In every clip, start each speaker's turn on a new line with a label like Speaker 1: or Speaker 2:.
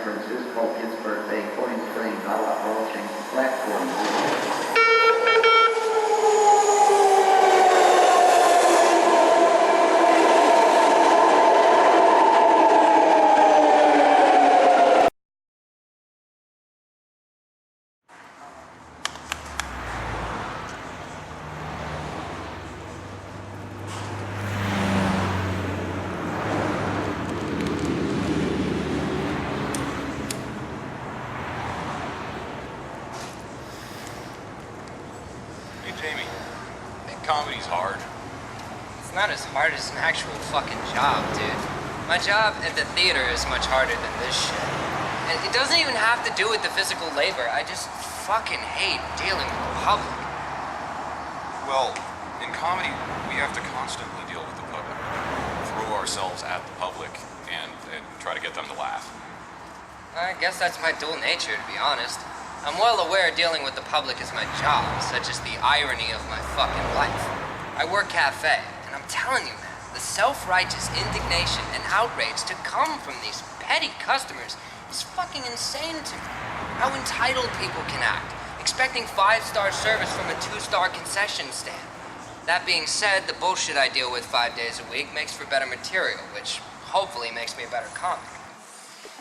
Speaker 1: references, called Kid's Birthday, Coin Springs, Outlaw Roaching, Platform.
Speaker 2: Jamie, I think comedy's hard.
Speaker 3: It's not as hard as an actual fucking job, dude. My job at the theater is much harder than this shit. And it doesn't even have to do with the physical labor. I just fucking hate dealing with the public.
Speaker 2: Well, in comedy, we have to constantly deal with the public. Throw ourselves at the public and try to get them to laugh.
Speaker 3: I guess that's my dual nature, to be honest. I'm well aware dealing with the public is my job, such as the irony of my fucking life. I work cafe, and I'm telling you, man, the self-righteous indignation and outrage to come from these petty customers is fucking insane to me. How entitled people can act, expecting 5-star service from a 2-star concession stand. That being said, the bullshit I deal with 5 days a week makes for better material, which hopefully makes me a better comic.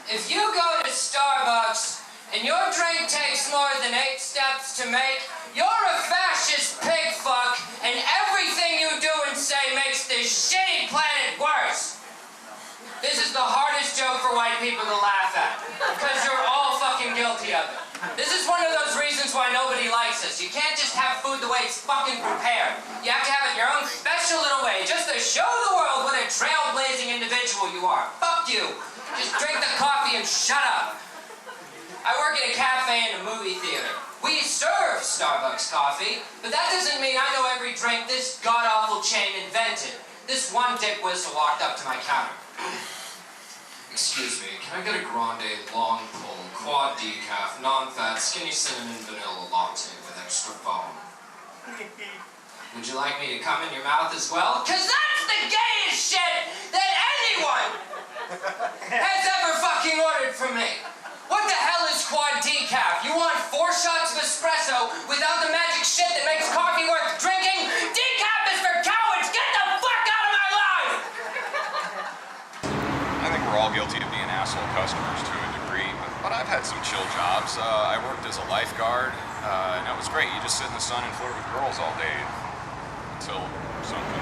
Speaker 3: If you go to Starbucks and your drink takes more than 8 steps to make, you're a fascist pig fuck, and everything you do and say makes this shitty planet worse. This is the hardest joke for white people to laugh at, because you're all fucking guilty of it. This is one of those reasons why nobody likes us. You can't just have food the way it's fucking prepared. You have to have it your own special little way, just to show the world what a trailblazing individual you are. Fuck you. Just drink the coffee and shut up. I work at a cafe and a movie theater. We serve Starbucks coffee, but that doesn't mean I know every drink this god-awful chain invented. This one dick whistle walked up to my counter. Excuse me, can I get a grande, long pull, quad decaf, non-fat, skinny cinnamon vanilla latte with extra foam? Would you like me to come in your mouth as well? 'Cause that's the gayest shit that anyone has ever fucking ordered from me. What the hell is quad decaf? You want 4 shots of espresso without the magic shit that makes coffee worth drinking? Decaf is for cowards! Get the fuck out of my life!
Speaker 2: I think we're all guilty of being asshole customers to a degree, but I've had some chill jobs. I worked as a lifeguard, and that was great. You just sit in the sun and flirt with girls all day until something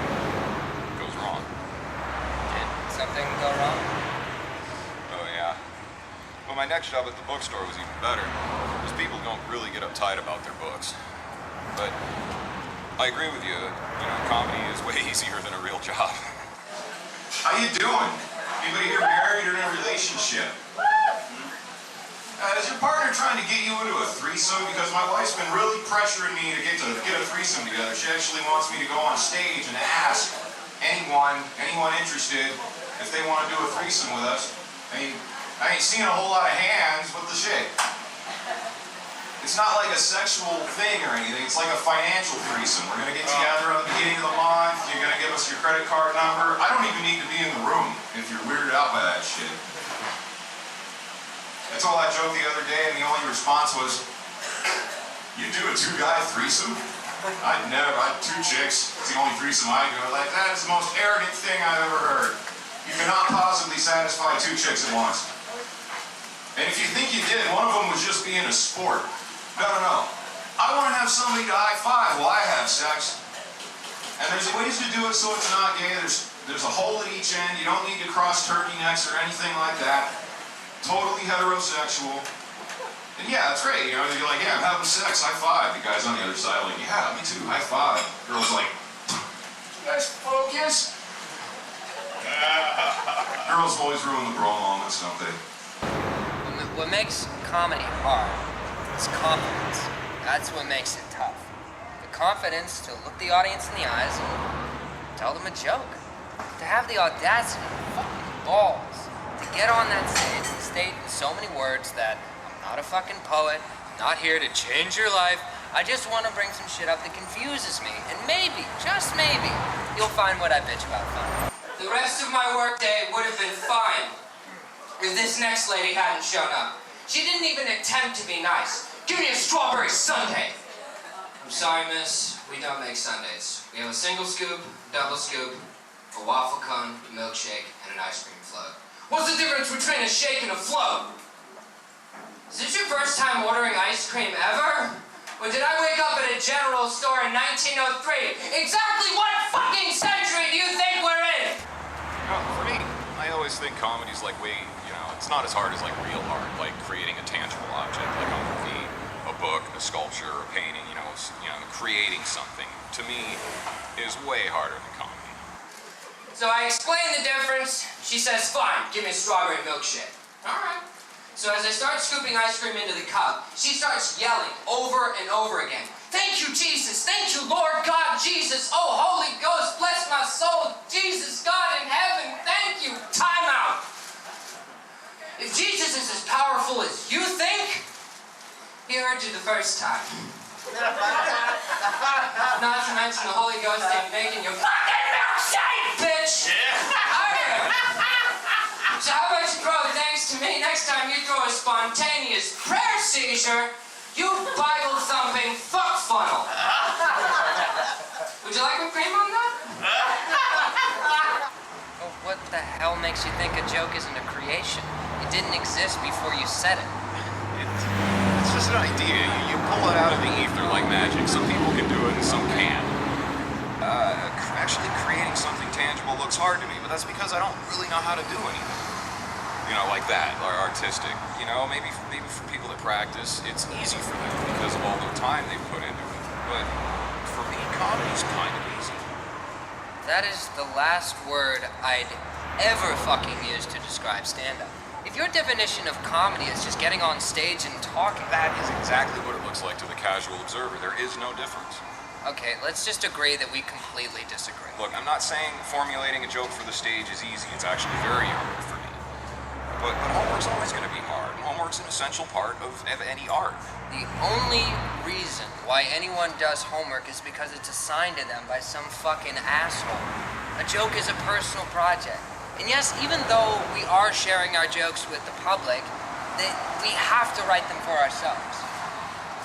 Speaker 2: goes wrong.
Speaker 3: Did something go wrong?
Speaker 2: Oh, yeah. Well, my next job at the bookstore was even better, because people don't really get uptight about their books. But I agree with you, comedy is way easier than a real job.
Speaker 4: How you doing? Anybody here married or in a relationship? Is your partner trying to get you into a threesome? Because my wife's been really pressuring me to get a threesome together. She actually wants me to go on stage and ask anyone interested if they want to do a threesome with us. I ain't seen a whole lot of hands. What the shit? It's not like a sexual thing or anything. It's like a financial threesome. We're gonna get together at the beginning of the month. You're gonna give us your credit card number. I don't even need to be in the room if you're weirded out by that shit. I told that joke the other day, and the only response was, "You do a 2-guy threesome?" I'd 2 chicks. It's the only threesome I do. Like, that is the most arrogant thing I've ever heard. You cannot possibly satisfy 2 chicks at once. And if you think you did, one of them was just being a sport. No. I want to have somebody to high-five while I have sex. And there's ways to do it so it's not gay. There's a hole at each end. You don't need to cross turkey necks or anything like that. Totally heterosexual. And yeah, it's great. You're like, yeah, I'm having sex. High-five. The guys on the other side are like, yeah, me too. High-five. Girl's like, you guys focus? Girls always ruin the bro moments, don't they?
Speaker 3: What makes comedy hard is confidence. That's what makes it tough. The confidence to look the audience in the eyes and tell them a joke. To have the audacity, fucking balls, to get on that stage and state in so many words that I'm not a fucking poet, I'm not here to change your life, I just want to bring some shit up that confuses me, and maybe, just maybe, you'll find what I bitch about funny. The rest of my workday would have been fine if this next lady hadn't shown up. She didn't even attempt to be nice. Give me a strawberry sundae. I'm sorry, miss. We don't make sundaes. We have a single scoop, double scoop, a waffle cone, a milkshake, and an ice cream float. What's the difference between a shake and a float? Is this your first time ordering ice cream ever? Or did I wake up at a general store in 1903? Exactly what fucking century do you think we're in?
Speaker 2: Well, for me, I always think comedy's like way, it's not as hard as like real art, like creating a tangible object, like a movie, a book, a sculpture, a painting, creating something, to me, is way harder than comedy.
Speaker 3: So I explain the difference. She says, fine, give me a strawberry milkshake. All right. So as I start scooping ice cream into the cup, she starts yelling over and over again. Thank you, Jesus. Thank you, Lord God, Jesus. Oh, Holy Ghost, bless my soul. Jesus, God in heaven, thank you. Time out. If Jesus is as powerful as you think, he heard you the first time. Not to mention the Holy Ghost ain't making your fucking milkshake, bitch! Yeah. So how about you throw thanks to me next time you throw a spontaneous prayer seizure, you Bible-thumping fuck funnel. Would you like whipped cream on that? Oh, what the hell makes you think a joke isn't a creation? It didn't exist before you said it.
Speaker 2: It's just an idea. You pull it out of the ether like magic. Some people can do it and some can't. Actually creating something tangible looks hard to me, but that's because I don't really know how to do anything. Like that, or artistic. Maybe for people that practice, it's easy for them because of all the time they put into it. But for me, comedy's kind of easy.
Speaker 3: That is the last word I'd ever fucking use to describe stand-up. If your definition of comedy is just getting on stage and talking...
Speaker 2: That is exactly what it looks like to the casual observer. There is no difference.
Speaker 3: Okay, let's just agree that we completely disagree.
Speaker 2: Look, I'm not saying formulating a joke for the stage is easy. It's actually very hard for me. But homework's always going to be hard. And homework's an essential part of any art.
Speaker 3: The only reason why anyone does homework is because it's assigned to them by some fucking asshole. A joke is a personal project. And yes, even though we are sharing our jokes with the public, we have to write them for ourselves.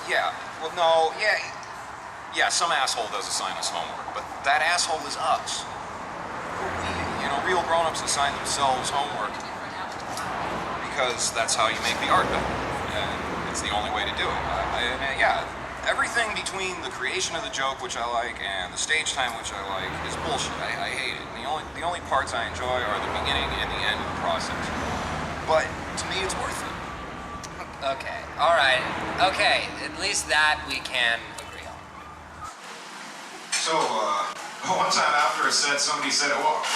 Speaker 2: Yeah, well, no, yeah, some asshole does assign us homework, but that asshole is us. Real grown-ups assign themselves homework because that's how you make the art better, and it's the only way to do it. Everything between the creation of the joke, which I like, and the stage time, which I like, is bullshit. I hate it. And the only parts I enjoy are the beginning and the end of the process. But to me, it's worth it.
Speaker 3: Okay, all right. Okay, at least that we can agree on.
Speaker 4: So, one time after a set, somebody said, well,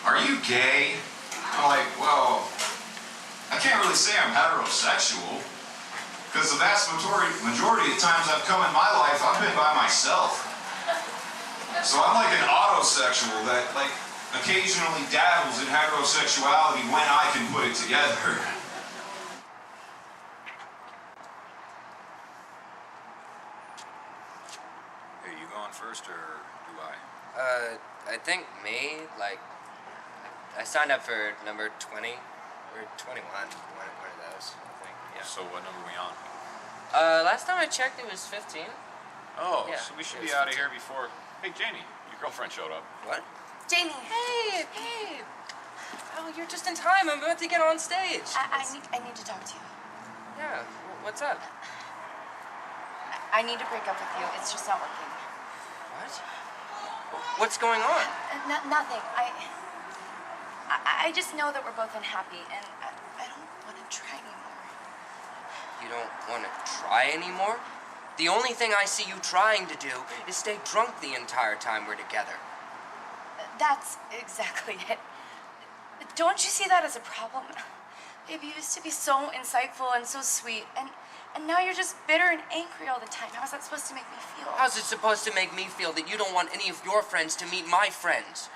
Speaker 4: are you gay? I'm like, well, I can't really say I'm heterosexual, because the vast majority of the times I've come in my life, I've been by myself. So I'm like an autosexual that, occasionally dabbles in heterosexuality when I can put it together.
Speaker 2: Hey, you going first, or do I?
Speaker 3: I think me, I signed up for number 20, or 21, one of those, I think, yeah.
Speaker 2: So what number are we on?
Speaker 3: Last time I checked, it was 15.
Speaker 2: Oh,
Speaker 3: Yeah,
Speaker 2: so we should
Speaker 3: it
Speaker 2: be
Speaker 3: was
Speaker 2: out of here before... Hey, Janie, your girlfriend showed up.
Speaker 3: What?
Speaker 5: Jamie.
Speaker 3: Hey. Oh, you're just in time. I'm about to get on stage.
Speaker 5: I need to talk to you.
Speaker 3: Yeah, what's up?
Speaker 5: I need to break up with you. It's just not working.
Speaker 3: What? What's going on?
Speaker 5: Nothing. I just know that we're both unhappy, and I don't want to try anymore.
Speaker 3: You don't want to try anymore? The only thing I see you trying to do is stay drunk the entire time we're together.
Speaker 5: That's exactly it. Don't you see that as a problem? Babe, you used to be so insightful and so sweet, and now you're just bitter and angry all the time. How is that supposed to make me feel?
Speaker 3: How's it supposed to make me feel that you don't want any of your friends to meet my friends?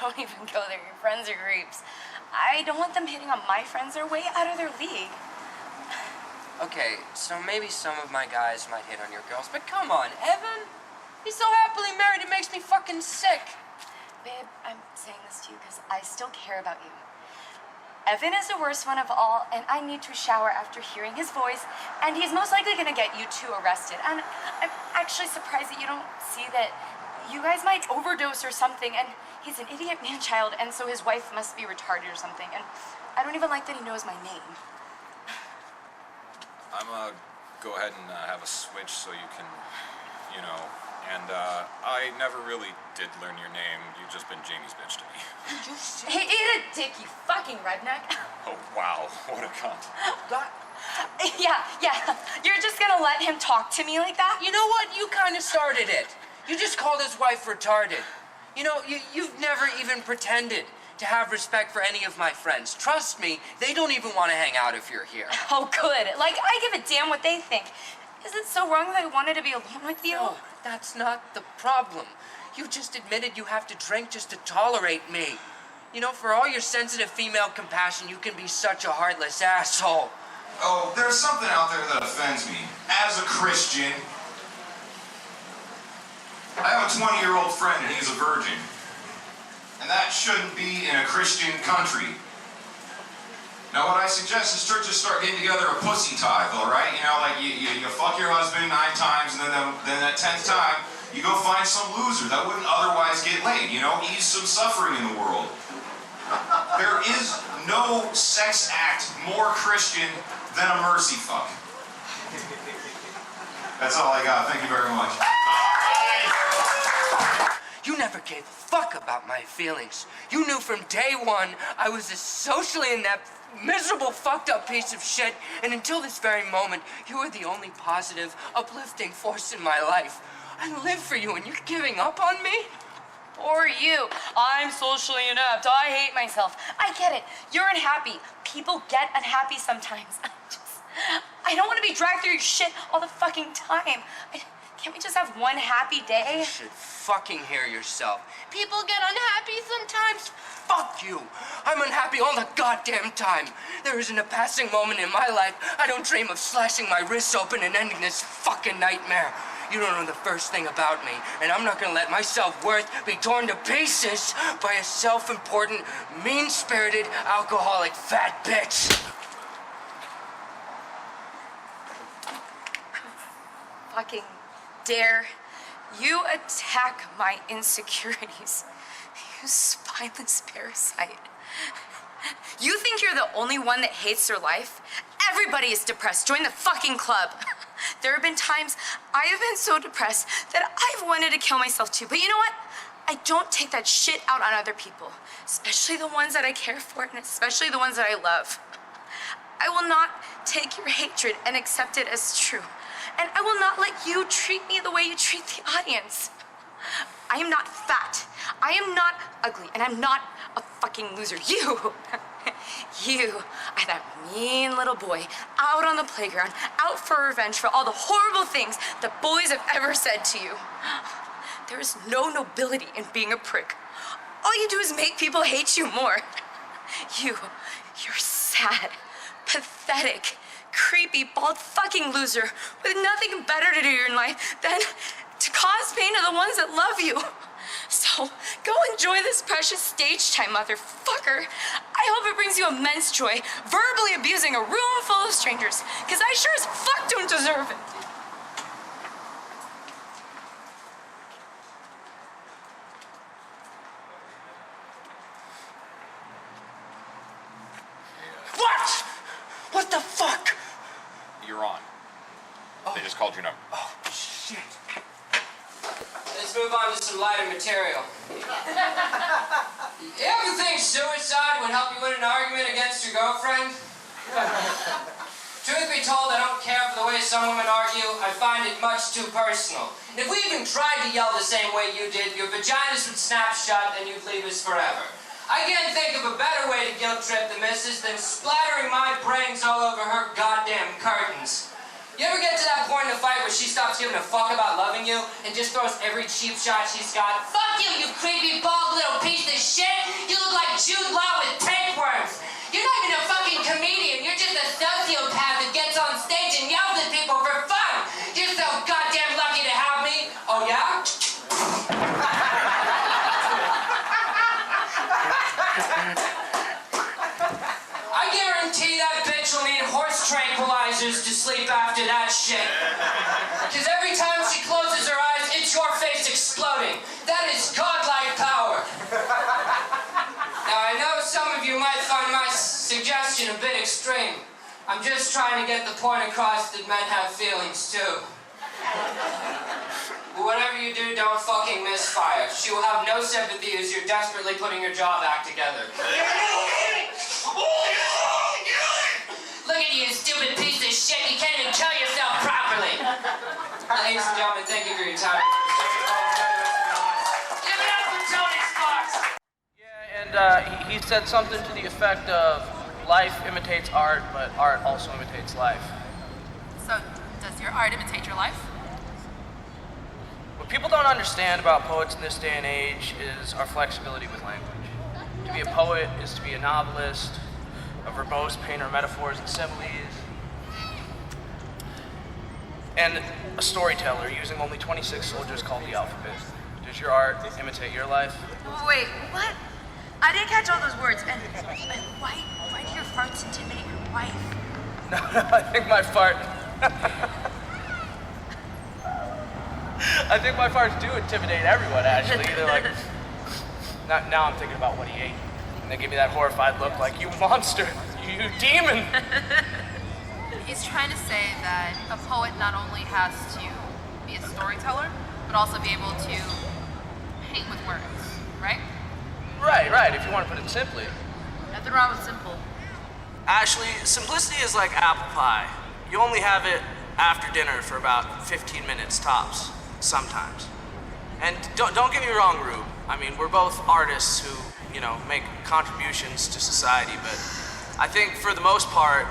Speaker 5: Don't even go there. Your friends are creeps. I don't want them hitting on my friends. They're way out of their league.
Speaker 3: Okay, so maybe some of my guys might hit on your girls, but come on, Evan! He's so happily married it makes me fucking sick.
Speaker 5: Babe, I'm saying this to you because I still care about you. Evan is the worst one of all, and I need to shower after hearing his voice, and he's most likely gonna get you two arrested. And I'm actually surprised that you don't see that you guys might overdose or something, and he's an idiot man-child, and so his wife must be retarded or something, and I don't even like that he knows my name.
Speaker 2: I'm gonna go ahead and have a switch so you can, you know, and I never really did learn your name. You've just been Jamie's bitch to me.
Speaker 5: Hey, eat a dick, you fucking redneck.
Speaker 2: Oh, wow. What a cunt.
Speaker 6: God.
Speaker 5: Yeah. You're just gonna let him talk to me like that?
Speaker 6: You know what? You kind of started it. You just called his wife retarded. You know, you've never even pretended to have respect for any of my friends. Trust me, they don't even want to hang out if you're here.
Speaker 5: Oh, good. Like, I give a damn what they think. Is it so wrong that I wanted to be alone with you?
Speaker 6: No, that's not the problem. You just admitted you have to drink just to tolerate me. You know, for all your sensitive female compassion, you can be such a heartless asshole.
Speaker 4: Oh, there's something out there that offends me. As a Christian, I have a 20-year-old friend and he's a virgin. And that shouldn't be in a Christian country. Now what I suggest is churches start getting together a pussy tithe, all right? You know, like you fuck your husband 9 times, and then that 10th time, you go find some loser that wouldn't otherwise get laid, you know? Ease some suffering in the world. There is no sex act more Christian than a mercy fuck. That's all I got. Thank you very much.
Speaker 6: You never gave a fuck about my feelings. You knew from day one I was a socially inept, miserable, fucked up piece of shit, and until this very moment, you were the only positive, uplifting force in my life. I live for you, and you're giving up on me?
Speaker 5: Or you. I'm socially inept. I hate myself. I get it. You're unhappy. People get unhappy sometimes. I don't want to be dragged through your shit all the fucking time. Can't we just have one happy day?
Speaker 6: You should fucking hear yourself. People get unhappy sometimes. Fuck you. I'm unhappy all the goddamn time. There isn't a passing moment in my life I don't dream of slashing my wrists open and ending this fucking nightmare. You don't know the first thing about me, and I'm not gonna let my self-worth be torn to pieces by a self-important, mean-spirited, alcoholic fat bitch.
Speaker 5: Fucking dare you attack my insecurities, you spineless parasite. You think you're the only one that hates their life? Everybody is depressed. Join the fucking club. There have been times I have been so depressed that I've wanted to kill myself too. But you know what? I don't take that shit out on other people, especially the ones that I care for and especially the ones that I love. I will not take your hatred and accept it as true. And I will not let you treat me the way you treat the audience. I am not fat. I am not ugly. And I'm not a fucking loser. You are that mean little boy out on the playground, out for revenge for all the horrible things that bullies have ever said to you. There is no nobility in being a prick. All you do is make people hate you more. You're sad, pathetic, creepy, bald fucking loser with nothing better to do in life than to cause pain to the ones that love you. So go enjoy this precious stage time, motherfucker. I hope it brings you immense joy verbally abusing a room full of strangers, because I sure as fuck don't deserve it.
Speaker 6: What? What the fuck?
Speaker 2: You're on. They just called your number.
Speaker 6: Oh, shit.
Speaker 3: Let's move on to some lighter material. You ever think suicide would help you win an argument against your girlfriend? Truth be told, I don't care for the way some women argue. I find it much too personal. And if we even tried to yell the same way you did, your vaginas would snap shut and you'd leave us forever. I can't think of a better way to guilt trip the missus than splattering my brains all over her goddamn curtains. You ever get to that point in the fight where she stops giving a fuck about loving you and just throws every cheap shot she's got? Fuck you, you creepy bald little piece of shit! You look like Jude Law with tapeworms! You're not even a fucking comedian, you're just a sociopath that gets on stage and yells at people for fun! You're so goddamn lucky to have me! Oh yeah?
Speaker 6: tranquilizers to sleep after that shit. Because every time she closes her eyes, it's your face exploding. That is godlike power. Now, I know some of you might find my suggestion a bit extreme. I'm just trying to get the point across that men have feelings, too. But whatever you do, don't fucking misfire. She will have no sympathy as you're desperately putting your jaw back together. Look at you, stupid piece of shit. You can't even tell yourself properly. Ladies and gentlemen, thank you for your time. Give it up for Tony Sparks.
Speaker 7: Yeah, and he said something to the effect of, life imitates art, but art also imitates life.
Speaker 8: So, does your art imitate your life?
Speaker 7: What people don't understand about poets in this day and age is our flexibility with language. To be a poet is to be a novelist, a verbose painter of metaphors and similes, and a storyteller using only 26 soldiers called the alphabet. Does your art imitate your life?
Speaker 5: Wait, what? I didn't catch all those words. And why do your farts intimidate your wife?
Speaker 7: No, I think my fart... I think my farts do intimidate everyone, actually. They're like... Now I'm thinking about what he ate. And they give me that horrified look like, you monster, you demon.
Speaker 8: He's trying to say that a poet not only has to be a storyteller, but also be able to paint with words, right?
Speaker 7: Right, if you want to put it simply.
Speaker 8: Nothing wrong with simple.
Speaker 7: Ashley, simplicity is like apple pie. You only have it after dinner for about 15 minutes tops, sometimes. And don't get me wrong, Rube. I mean, we're both artists who, make contributions to society, but I think for the most part,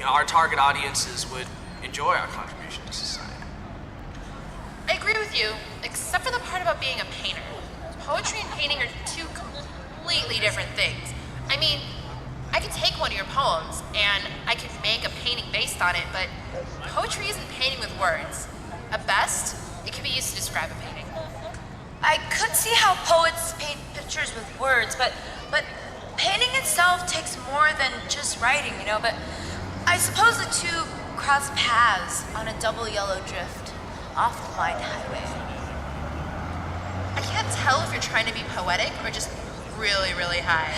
Speaker 7: our target audiences would enjoy our contribution to society.
Speaker 8: I agree with you, except for the part about being a painter. Poetry and painting are two completely different things. I mean, I could take one of your poems and I could make a painting based on it, but poetry isn't painting with words. At best, it can be used to describe a painting.
Speaker 5: I could see how poets paint pictures with words, but painting itself takes more than just writing, but I suppose the two cross paths on a double yellow drift off the blind highway.
Speaker 8: I can't tell if you're trying to be poetic or just really, really high.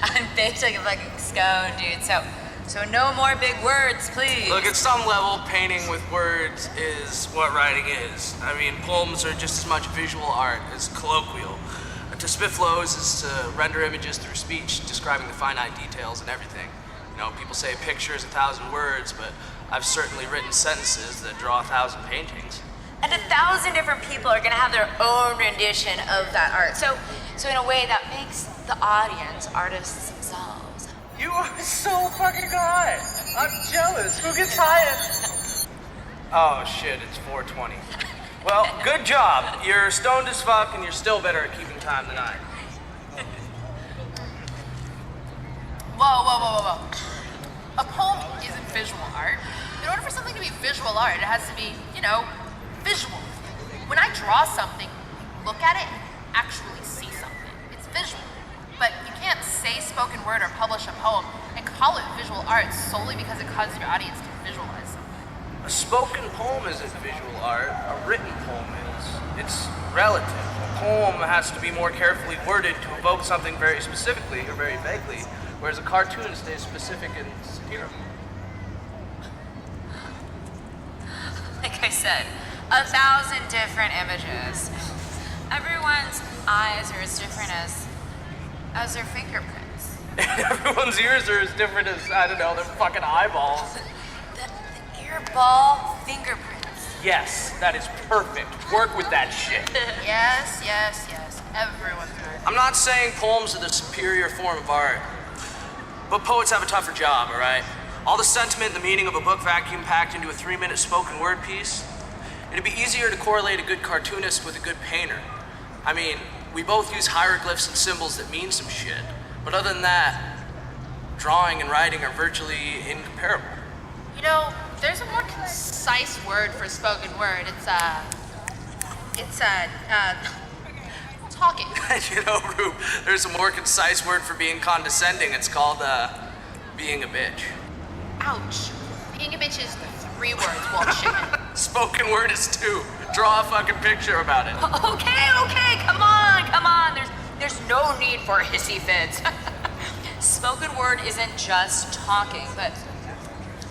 Speaker 5: I'm baked like a fucking scone, dude, so no more big words, please.
Speaker 7: Look, at some level, painting with words is what writing is. I mean, poems are just as much visual art as colloquial. To spit flows is to render images through speech, describing the finite details and everything. People say a picture is 1,000 words, but I've certainly written sentences that draw 1,000 paintings.
Speaker 5: And 1,000 different people are gonna have their own rendition of that art. So in a way that makes the audience artists themselves.
Speaker 7: You are so fucking high. I'm jealous. Who gets higher? Oh shit, it's 4:20. Well, good job. You're stoned as fuck and you're still better at keeping time than I.
Speaker 8: Whoa. A poem isn't visual art. In order for something to be visual art, it has to be, visual. When I draw something, you look at it and actually see something. It's visual. But you can't say spoken word or publish a poem and call it visual art solely because it causes your audience to visualize something.
Speaker 7: A spoken poem isn't visual art. A written poem is. It's relative. A poem has to be more carefully worded to evoke something very specifically or very vaguely, whereas a cartoon stays specific and satirical.
Speaker 5: Like I said, 1,000 different images. Everyone's eyes are as different as their fingerprints.
Speaker 7: Everyone's ears are as different as, I don't know, their fucking eyeballs.
Speaker 5: The airball fingerprints.
Speaker 7: Yes, that is perfect. Work with that shit.
Speaker 8: Yes. Everyone's right.
Speaker 7: I'm not saying poems are the superior form of art, but poets have a tougher job, all right? All the sentiment and the meaning of a book vacuum packed into a 3-minute spoken word piece. It'd be easier to correlate a good cartoonist with a good painter. I mean, we both use hieroglyphs and symbols that mean some shit, but other than that, drawing and writing are virtually incomparable.
Speaker 8: There's a more concise word for spoken word. It's talking.
Speaker 7: Rube, there's a more concise word for being condescending. It's called, being a bitch.
Speaker 8: Ouch. Being a bitch is 3 words, Walt Shipman.
Speaker 7: Spoken word is 2. Draw a fucking picture about it.
Speaker 9: Okay, come on. There's no need for hissy fits. Spoken word isn't just talking, but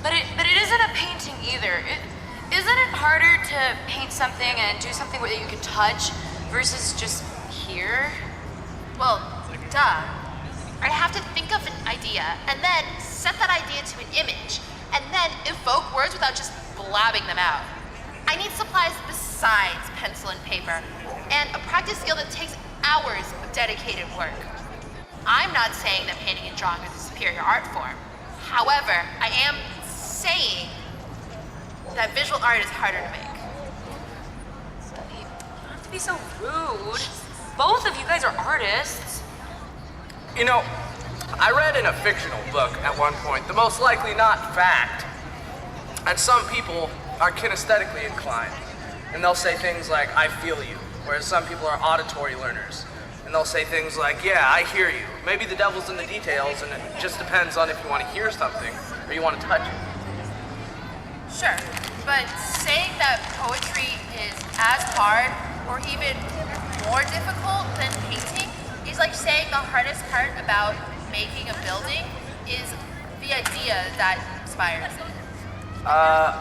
Speaker 9: it isn't a painting either. Isn't it harder to paint something and do something that you can touch versus just hear?
Speaker 8: Well, duh. I have to think of an idea and then set that idea to an image and then evoke words without just blabbing them out. I need supplies besides pencil and paper and a practice skill that takes hours of dedicated work. I'm not saying that painting and drawing are the superior art form. However, I am saying that visual art is harder to make.
Speaker 9: You don't have to be so rude. Both of you guys are artists.
Speaker 7: You know, I read in a fictional book at one point, the most likely not fact, that some people are kinesthetically inclined. And they'll say things like, I feel you, whereas some people are auditory learners. And they'll say things like, yeah, I hear you. Maybe the devil's in the details, and it just depends on if you want to hear something or you want to touch it.
Speaker 8: Sure, but saying that poetry is as hard or even more difficult than painting is like saying the hardest part about making a building is the idea that inspires it.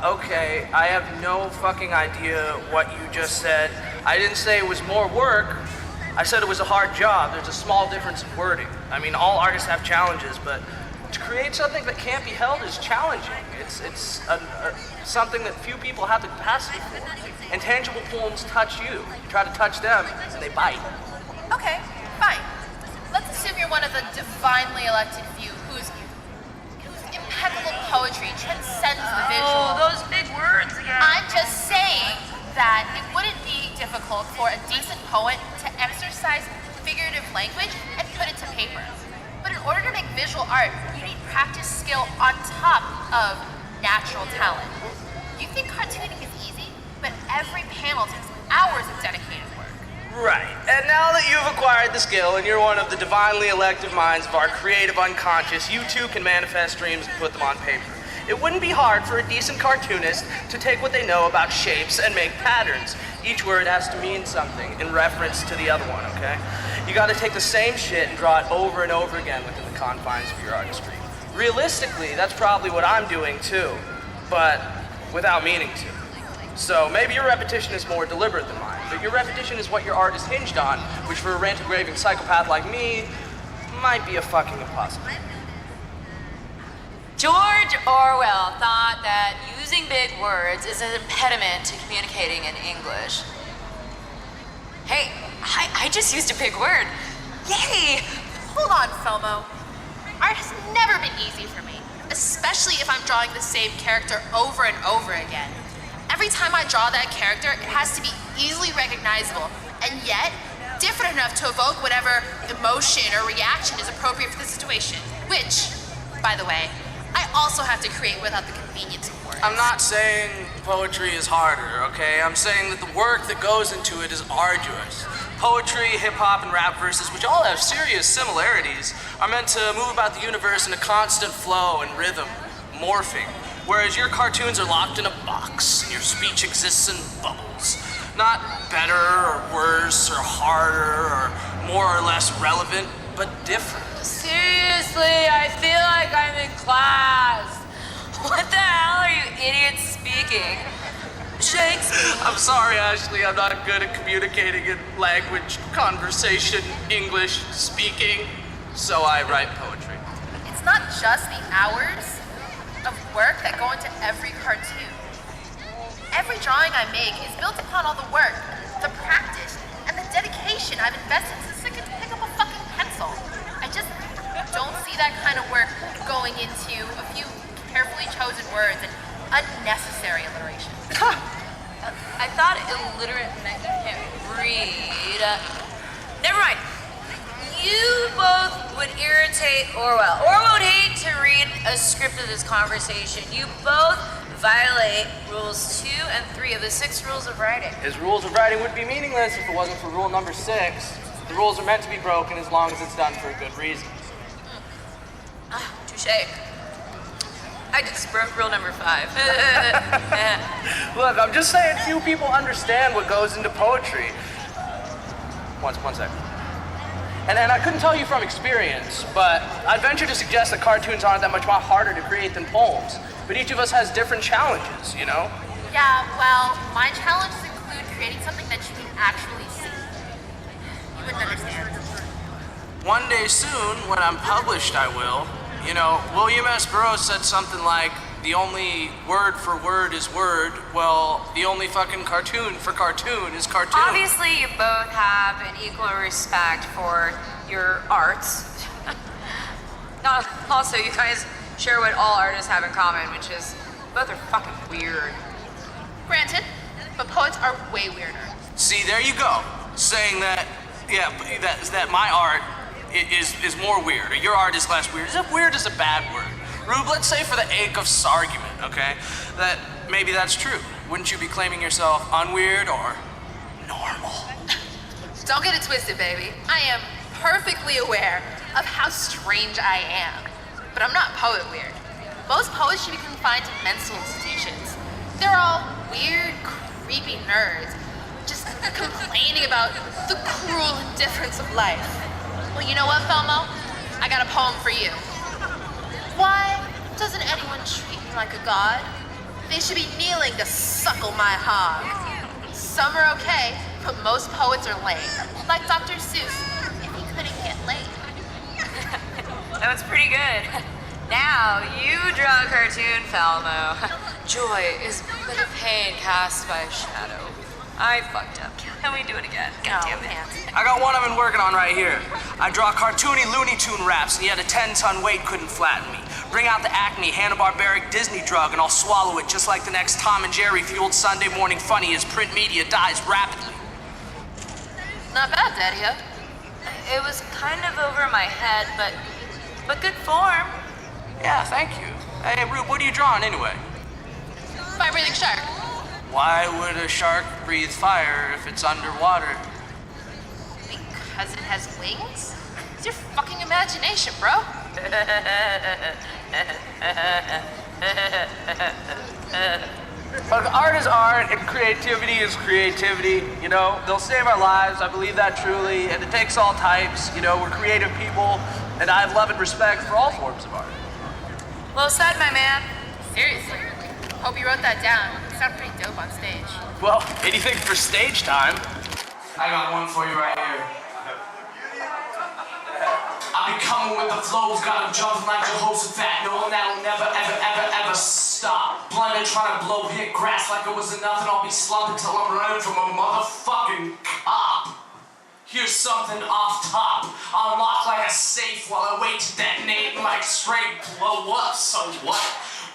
Speaker 7: Okay, I have no fucking idea what you just said. I didn't say it was more work. I said it was a hard job. There's a small difference in wording. I mean, all artists have challenges, but to create something that can't be held is challenging. It's something that few people have the capacity for. Intangible poems touch you. You try to touch them, and they bite.
Speaker 8: Okay, fine. Let's assume you're one of the divinely elected few whose impeccable poetry transcends the visual.
Speaker 9: Oh, those big words again.
Speaker 8: I'm just saying that it wouldn't be difficult for a decent poet to exercise figurative language and put it to paper. But in order to make visual art, you need practice skill on top of natural talent. You think cartooning is easy, but every panel takes hours of dedicated work.
Speaker 7: Right, and now that you've acquired the skill and you're one of the divinely elective minds of our creative unconscious, you too can manifest dreams and put them on paper. It wouldn't be hard for a decent cartoonist to take what they know about shapes and make patterns. Each word has to mean something in reference to the other one, okay? You gotta take the same shit and draw it over and over again within the confines of your artistry. Realistically, that's probably what I'm doing too, but without meaning to. So maybe your repetition is more deliberate than mine, but your repetition is what your art is hinged on, which for a rant-engraving psychopath like me, might be a fucking impossible.
Speaker 9: George Orwell thought that using big words is an impediment to communicating in English. Hey, I just used a big word. Yay!
Speaker 8: Hold on, Felmo. Art has never been easy for me, especially if I'm drawing the same character over and over again. Every time I draw that character, it has to be easily recognizable, and yet different enough to evoke whatever emotion or reaction is appropriate for the situation. Which, by the way, I also have to create without the convenience of words.
Speaker 7: I'm not saying poetry is harder, okay? I'm saying that the work that goes into it is arduous. Poetry, hip-hop, and rap verses, which all have serious similarities, are meant to move about the universe in a constant flow and rhythm, morphing. Whereas your cartoons are locked in a box, and your speech exists in bubbles. Not better or worse or harder or more or less relevant, but different.
Speaker 9: Seriously, I feel like I'm in class. What the hell are you idiots speaking? Shakespeare.
Speaker 7: I'm sorry, Ashley, I'm not good at communicating in language, conversation, English, speaking, so I write poetry.
Speaker 8: It's not just the hours of work that go into every cartoon. Every drawing I make is built upon all the work, the practice, and the dedication I've invested since I could pick up a fucking pencil. I just don't see that kind of work going into a few carefully chosen words and unnecessary alliteration.
Speaker 9: I thought illiterate meant you can't read. Never mind. You both would irritate Orwell. Orwell would hate to read a script of this conversation. You both violate rules 2 and 3 of the 6 rules of writing.
Speaker 7: His rules of writing would be meaningless if it wasn't for rule number 6. The rules are meant to be broken as long as it's done for a good reason.
Speaker 9: Touche. I just broke rule number 5.
Speaker 7: Look, I'm just saying few people understand what goes into poetry. One second. And I couldn't tell you from experience, but I'd venture to suggest that cartoons aren't that much more harder to create than poems. But each of us has different challenges, you know?
Speaker 8: Yeah, well, my challenges include creating something that you can actually see. You wouldn't understand.
Speaker 7: One day soon, when I'm published, I will. You know, William S. Burroughs said something like, the only word for word is word. Well, the only fucking cartoon for cartoon is cartoon.
Speaker 9: Obviously, you both have an equal respect for your arts. Also, you guys share what all artists have in common, which is both are fucking weird.
Speaker 8: Granted, but poets are way weirder.
Speaker 7: See, there you go. Saying that, yeah, that my art is more weird, or your art is less weird. Weird is a bad word. Rube, let's say for the ache of argument, okay, that maybe that's true. Wouldn't you be claiming yourself unweird or normal?
Speaker 8: Don't get it twisted, baby. I am perfectly aware of how strange I am. But I'm not poet weird. Most poets should be confined to mental institutions. They're all weird, creepy nerds, just complaining about the cruel indifference of life. Well, you know what, Felmo? I got a poem for you. Why doesn't anyone treat me like a god? They should be kneeling to suckle my hog. Some are okay, but most poets are lame. Like Dr. Seuss, if he couldn't get laid.
Speaker 9: That was pretty good. Now, you draw a cartoon, Fellmo. Joy is but a pain cast by a shadow. I fucked up. Can we do it again? God damn it.
Speaker 7: I got one I've been working on right here. I draw cartoony Looney Tune raps, and yet a 10-ton weight couldn't flatten me. Bring out the Acme Hanna-Barbaric Disney drug, and I'll swallow it just like the next Tom and Jerry fueled Sunday morning funny as print media dies rapidly.
Speaker 8: Not bad, Daddy-o.
Speaker 9: It was kind of over my head, but good form.
Speaker 7: Yeah, thank you. Hey, Rube, what are you drawing anyway?
Speaker 8: Fire-breathing shark.
Speaker 7: Why would a shark breathe fire if it's underwater?
Speaker 8: Because it has wings? It's your fucking imagination, bro.
Speaker 7: Look, art is art and creativity is creativity, you know? They'll save our lives, I believe that truly, and it takes all types, you know? We're creative people, and I have love and respect for all forms of art.
Speaker 9: Well said, my man.
Speaker 8: Seriously. Hope you wrote that down. You sound pretty dope on stage.
Speaker 7: Well, anything for stage time. I got one for you right here. I be coming with the flows, got 'em jumping like Jehoshaphat, knowing that'll never, ever, ever, ever stop. Blender trying to blow hit grass like it wasn't nothing. I'll be slumping till I'm running from a motherfucking cop. Here's something off top. I'll unlock like a safe while I wait to detonate. Like straight blow up, so what?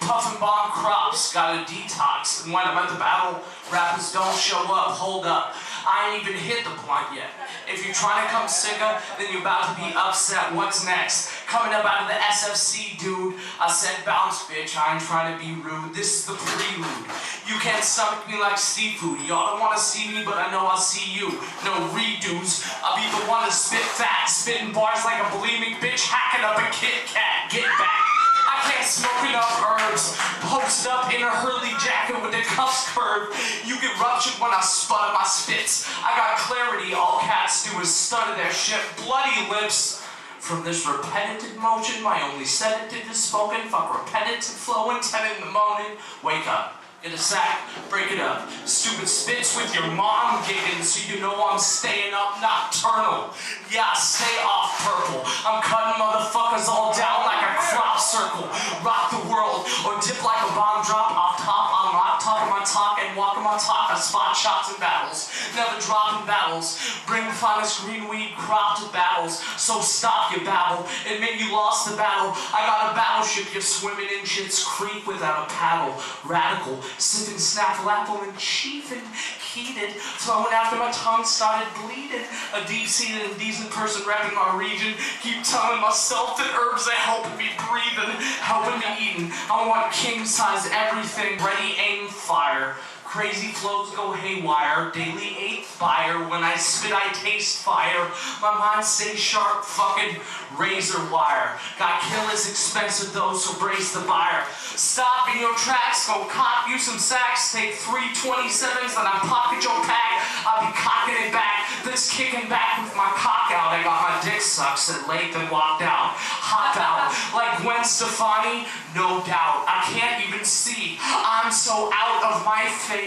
Speaker 7: Puffin' bomb crops, gotta detox. And when I'm at the battle, rappers don't show up, hold up. I ain't even hit the blunt yet. If you're trying to come sicker, then you're about to be upset. What's next? Coming up out of the SFC, dude. I said bounce, bitch. I ain't trying to be rude. This is the prelude. You can't stomach me like seafood. Y'all don't want to see me, but I know I'll see you. No redos. I'll be the one to spit fat, spitting bars like a bulimic bitch, hacking up a Kit Kat. Get back. I can't smoke enough herbs. Posted up in a Hurley jacket with the cuffs curved. You get ruptured when I sputter my spits. I got clarity, all cats do is stutter their shit. Bloody lips. From this repetitive motion, my only sedative is spoken. Fuck repetitive flow, intent in the morning. Wake up. Get a sack, break it up. Stupid spits with your mom gigging so you know I'm staying up nocturnal. Yeah, stay off purple. I'm cutting motherfuckers all down like a crop circle. Rock the world or dip like a bomb drop off top on top of my talk and walk on my talk. I spot shots in battles. Never drop in battles. Bring the finest green weed crop to battles. So stop your babble. Admit you lost the battle. I got a battleship you're swimming in Shit's Creek without a paddle. Radical. Sipping snaffle apple and chiefing, heated, flowing after my tongue started bleeding. A deep-seated and decent person repping my region. Keep telling myself that herbs are helping me breathing, helping me eating. I want king-size everything, ready, aim, fire. Crazy flows go haywire, daily eighth fire. When I spit, I taste fire. My mind stays sharp, fucking razor wire. Got killers expensive though, so brace the buyer. Stop in your tracks, go cop you some sacks. Take 327s, then I pocket your pack. I'll be cocking it back, that's kicking back with my cock out. I got my dick sucked, said late, then walked out. Hop out, like Gwen Stefani, no doubt. I can't even see, I'm so out of my face.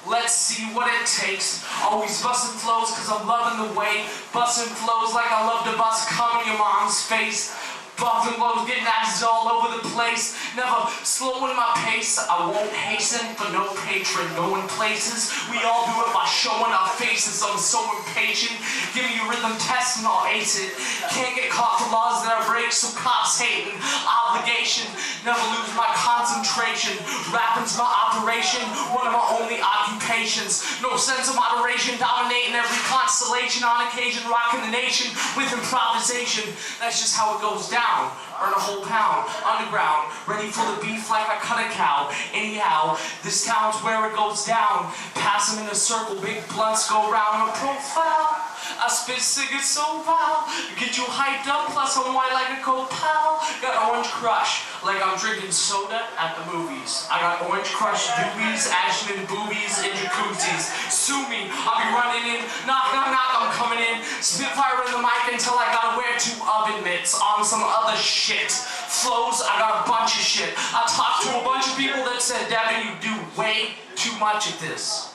Speaker 7: Let's see what it takes. Always busting flows cause I'm loving the way. Busting flows like I love to bust cum in your mom's face. Buffing blows, getting asses all over the place. Never slowing my pace. I won't hasten for no patron, going places. We all do it by showing our faces. I'm so impatient. Give me a rhythm test and I'll ace it. Can't get caught for laws that I break, so cops hating. Obligation, never lose my concentration. Rapping's my operation, one of my only occupations. No sense of moderation, dominating every constellation. On occasion, rocking the nation with improvisation. That's just how it goes down. Earn a whole pound, underground, ready for the beef like I cut a cow. Anyhow, this town's where it goes down. Pass them in a circle, big blunts go round. A profile, I spit cigarettes so foul. Get you hyped up, plus I'm white like a cold pal. Got orange crush, like I'm drinking soda at the movies. I got orange crush doobies, action and boobies in jacuzzis. Sue me, I'll be running in. Knock, knock, knock, I'm coming in. Spitfire in the mic until I gotta wear 2 oven mitts on some other shit. Flows, I got a bunch of shit. I talked to a bunch of people that said, Devan, you do way too much at this.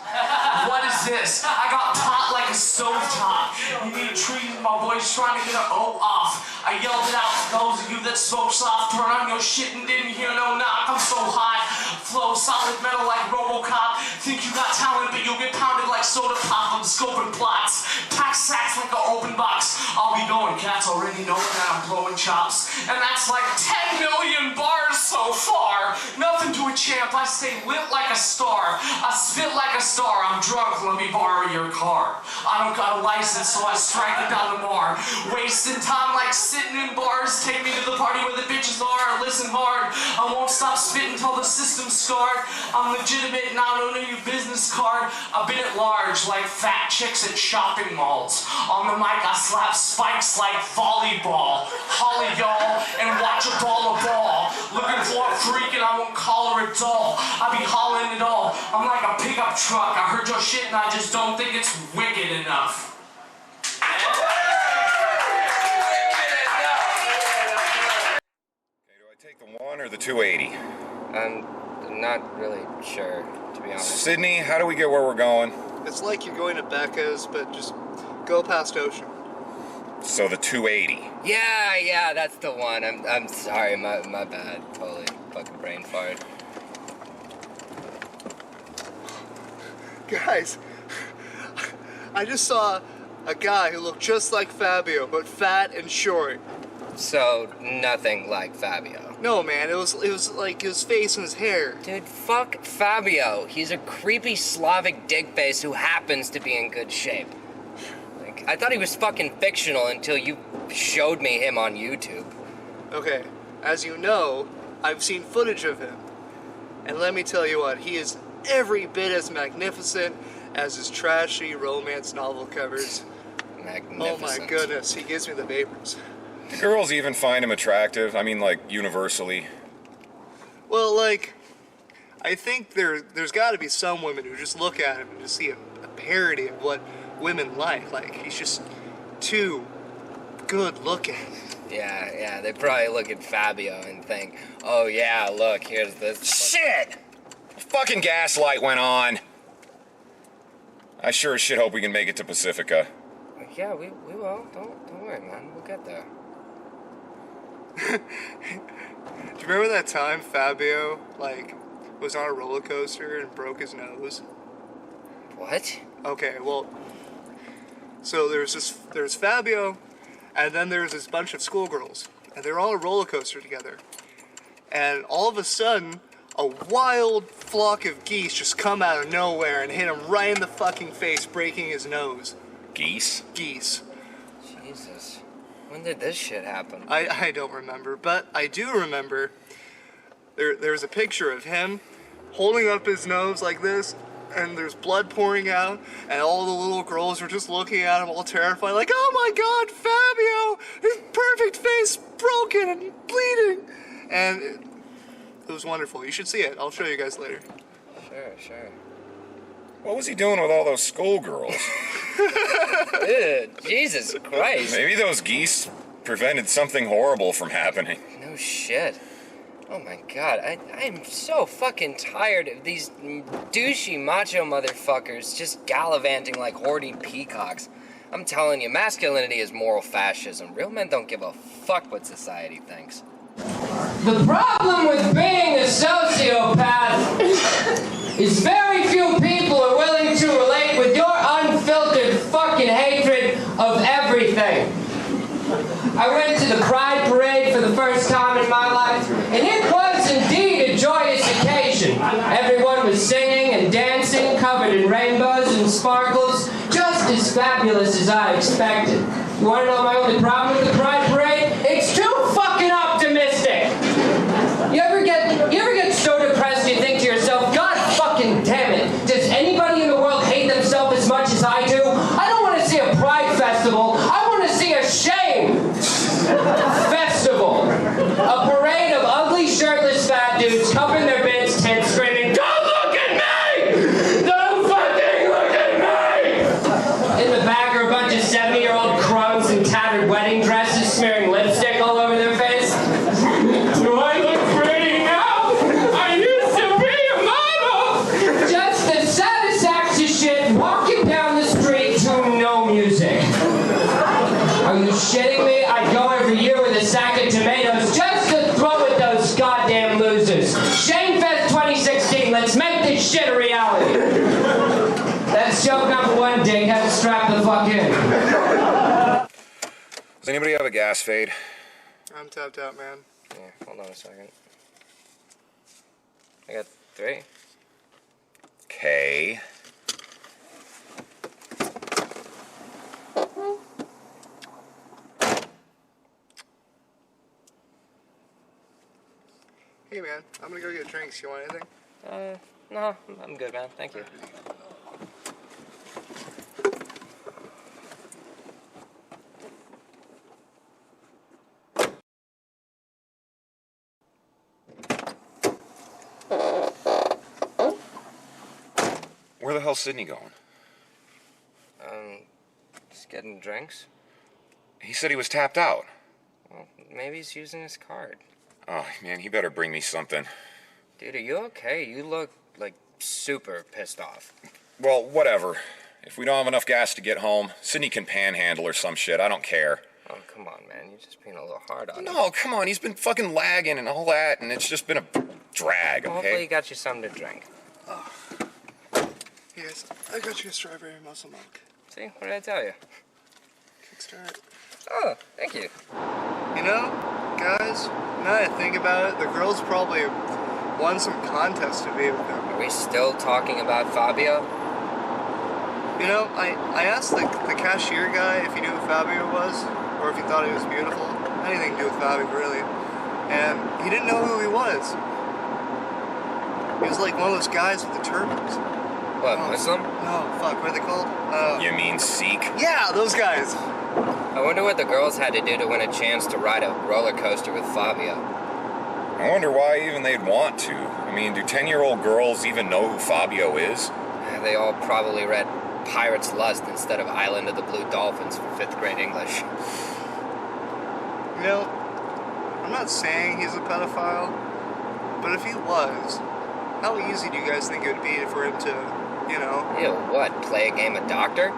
Speaker 7: What is this? I got pot like a stovetop. You need trees, my boy's trying to get an O off. I yelled it out for those of you that spoke soft. Turn on your shit and didn't hear no knock. I'm so hot. Flow solid metal like Robocop. Think you got talent, but you'll get pounded like soda pop. I'm scoping plots. Pack sacks like an open box. I'll be going. Cats already know that I'm blowing chops. And that's like 10 million bars so far. Nothing to a champ. I stay lit like a star. I spit like a star. I'm drunk, let me borrow your car. I don't got a license, so I strike it down the bar. Wasting time like sitting in bars. Take me to the party where the bitches are. Listen hard, I won't stop spitting till the system's scarred. I'm legitimate and I don't know your business card. I've been at large like fat chicks at shopping malls. On the mic I slap spikes like volleyball. Holly y'all and watch a ball of ball. Looking for a freak and I won't call her a doll. I be hollering it all. I'm like a pickup truck. I heard your shit and I just don't think it's wicked enough.
Speaker 2: Okay, do I take the 1 or the 280?
Speaker 3: I'm not really sure, to be honest.
Speaker 2: Sydney, how do we get where we're going?
Speaker 10: It's like you're going to Becca's, but just go past Ocean.
Speaker 2: So the 280.
Speaker 3: Yeah, that's the one. I'm sorry, my bad. Totally fucking brain fart.
Speaker 10: Guys, I just saw a guy who looked just like Fabio, but fat and short.
Speaker 3: So, nothing like Fabio.
Speaker 10: No, man, it was like his face and his hair.
Speaker 3: Dude, fuck Fabio. He's a creepy Slavic dick face who happens to be in good shape. Like, I thought he was fucking fictional until you showed me him on YouTube.
Speaker 10: Okay, as you know, I've seen footage of him. And let me tell you what, he is every bit as magnificent as his trashy romance novel covers.
Speaker 3: Magnificent.
Speaker 10: Oh my goodness, he gives me the vapors.
Speaker 2: Do girls even find him attractive? I mean, like, universally.
Speaker 10: Well, like, I think there's got to be some women who just look at him and just see a parody of what women like. Like, he's just too good looking.
Speaker 3: Yeah, they probably look at Fabio and think, oh yeah, look, here's this.
Speaker 2: Shit! The fucking gas light went on. I sure as shit hope we can make it to Pacifica.
Speaker 3: Yeah, we will. Don't worry, man. We'll get there.
Speaker 10: Do you remember that time Fabio, like, was on a roller coaster and broke his nose?
Speaker 3: What?
Speaker 10: Okay, well, so there's Fabio, and then there's this bunch of schoolgirls, and they're all on a roller coaster together. And all of a sudden, a wild flock of geese just come out of nowhere and hit him right in the fucking face, breaking his nose.
Speaker 2: Geese?
Speaker 10: Geese.
Speaker 3: Jesus. When did this shit happen?
Speaker 10: I don't remember, but I do remember there's a picture of him holding up his nose like this, and there's blood pouring out, and all the little girls are just looking at him all terrified, like, oh my God, Fabio, his perfect face broken and bleeding. And it was wonderful. You should see it. I'll show you guys later.
Speaker 3: Sure.
Speaker 2: What was he doing with all those schoolgirls?
Speaker 3: Dude, Jesus Christ.
Speaker 2: Maybe those geese prevented something horrible from happening.
Speaker 3: No shit. Oh my God, I'm so fucking tired of these douchey macho motherfuckers just gallivanting like hoarding peacocks. I'm telling you, masculinity is moral fascism. Real men don't give a fuck what society thinks. The problem with being a sociopath is very few people are willing to relate with your unfiltered fucking hatred of everything. I went to the Pride Parade for the first time in my life, and it was indeed a joyous occasion. Everyone was singing and dancing, covered in rainbows and sparkles, just as fabulous as I expected. You want to know my only problem with the Pride Parade? It's too fucking optimistic. You ever get so depressed you think to yourself, God fucking damn it, does anybody in the world hate themselves as much as I do? I don't want to see a Pride festival. I want to see a shame festival. A parade of ugly, shirtless fat dudes covering their bits, tents, screaming, don't look at me! Don't fucking look at me! In the back are a bunch of 70-year-old crones in tattered wedding dresses smearing lipstick all over their face. Do I look pretty now? I used to be a model! Just the saddest acts of shit walking down the street to no music. Are you shitting me? I'd go every year with a sack of tomatoes just to throw at those goddamn losers. Shamefest 2016, let's make this shit a reality. That's joke number one, dickhead. Strap the fuck in.
Speaker 2: Does anybody have a gas fade?
Speaker 10: I'm tapped out, man.
Speaker 3: Yeah, hold on a second. I got 3.
Speaker 2: Okay.
Speaker 10: Hey, man, I'm gonna go get drinks. You want anything?
Speaker 3: No, I'm good, man. Thank you.
Speaker 2: Where the hell's Sydney going?
Speaker 3: Just getting drinks.
Speaker 2: He said he was tapped out.
Speaker 3: Well, maybe he's using his card.
Speaker 2: Oh, man, he better bring me something.
Speaker 3: Dude, are you okay? You look, like, super pissed off.
Speaker 2: Well, whatever. If we don't have enough gas to get home, Sydney can panhandle or some shit. I don't care.
Speaker 3: Oh, come on, man. You're just being a little hard on him.
Speaker 2: No, come on. He's been fucking lagging and all that, and it's just been a drag,
Speaker 3: Well, hopefully
Speaker 2: okay?
Speaker 3: he got you something to drink.
Speaker 10: Hey, guys, I got you a strawberry muscle milk.
Speaker 3: See? What did I tell you?
Speaker 10: Kickstart.
Speaker 3: Oh, thank you.
Speaker 10: You know, guys, now that I think about it, the girls probably won some contest to be with them.
Speaker 3: Are we still talking about Fabio?
Speaker 10: You know, I asked the cashier guy if he knew who Fabio was, or if he thought he was beautiful. Anything to do with Fabio, really. And he didn't know who he was. He was like one of those guys with the turbans.
Speaker 3: What, Muslim?
Speaker 10: No, fuck, what are they called?
Speaker 2: You mean Sikh?
Speaker 10: Yeah, those guys.
Speaker 3: I wonder what the girls had to do to win a chance to ride a roller coaster with Fabio.
Speaker 2: I wonder why even they'd want to. I mean, do 10-year-old girls even know who Fabio is?
Speaker 3: They all probably read Pirate's Lust instead of Island of the Blue Dolphins for 5th grade English.
Speaker 10: You know, I'm not saying he's a pedophile, but if he was, how easy do you guys think it would be for him to, you know...
Speaker 3: Ew, what, play a game of doctor?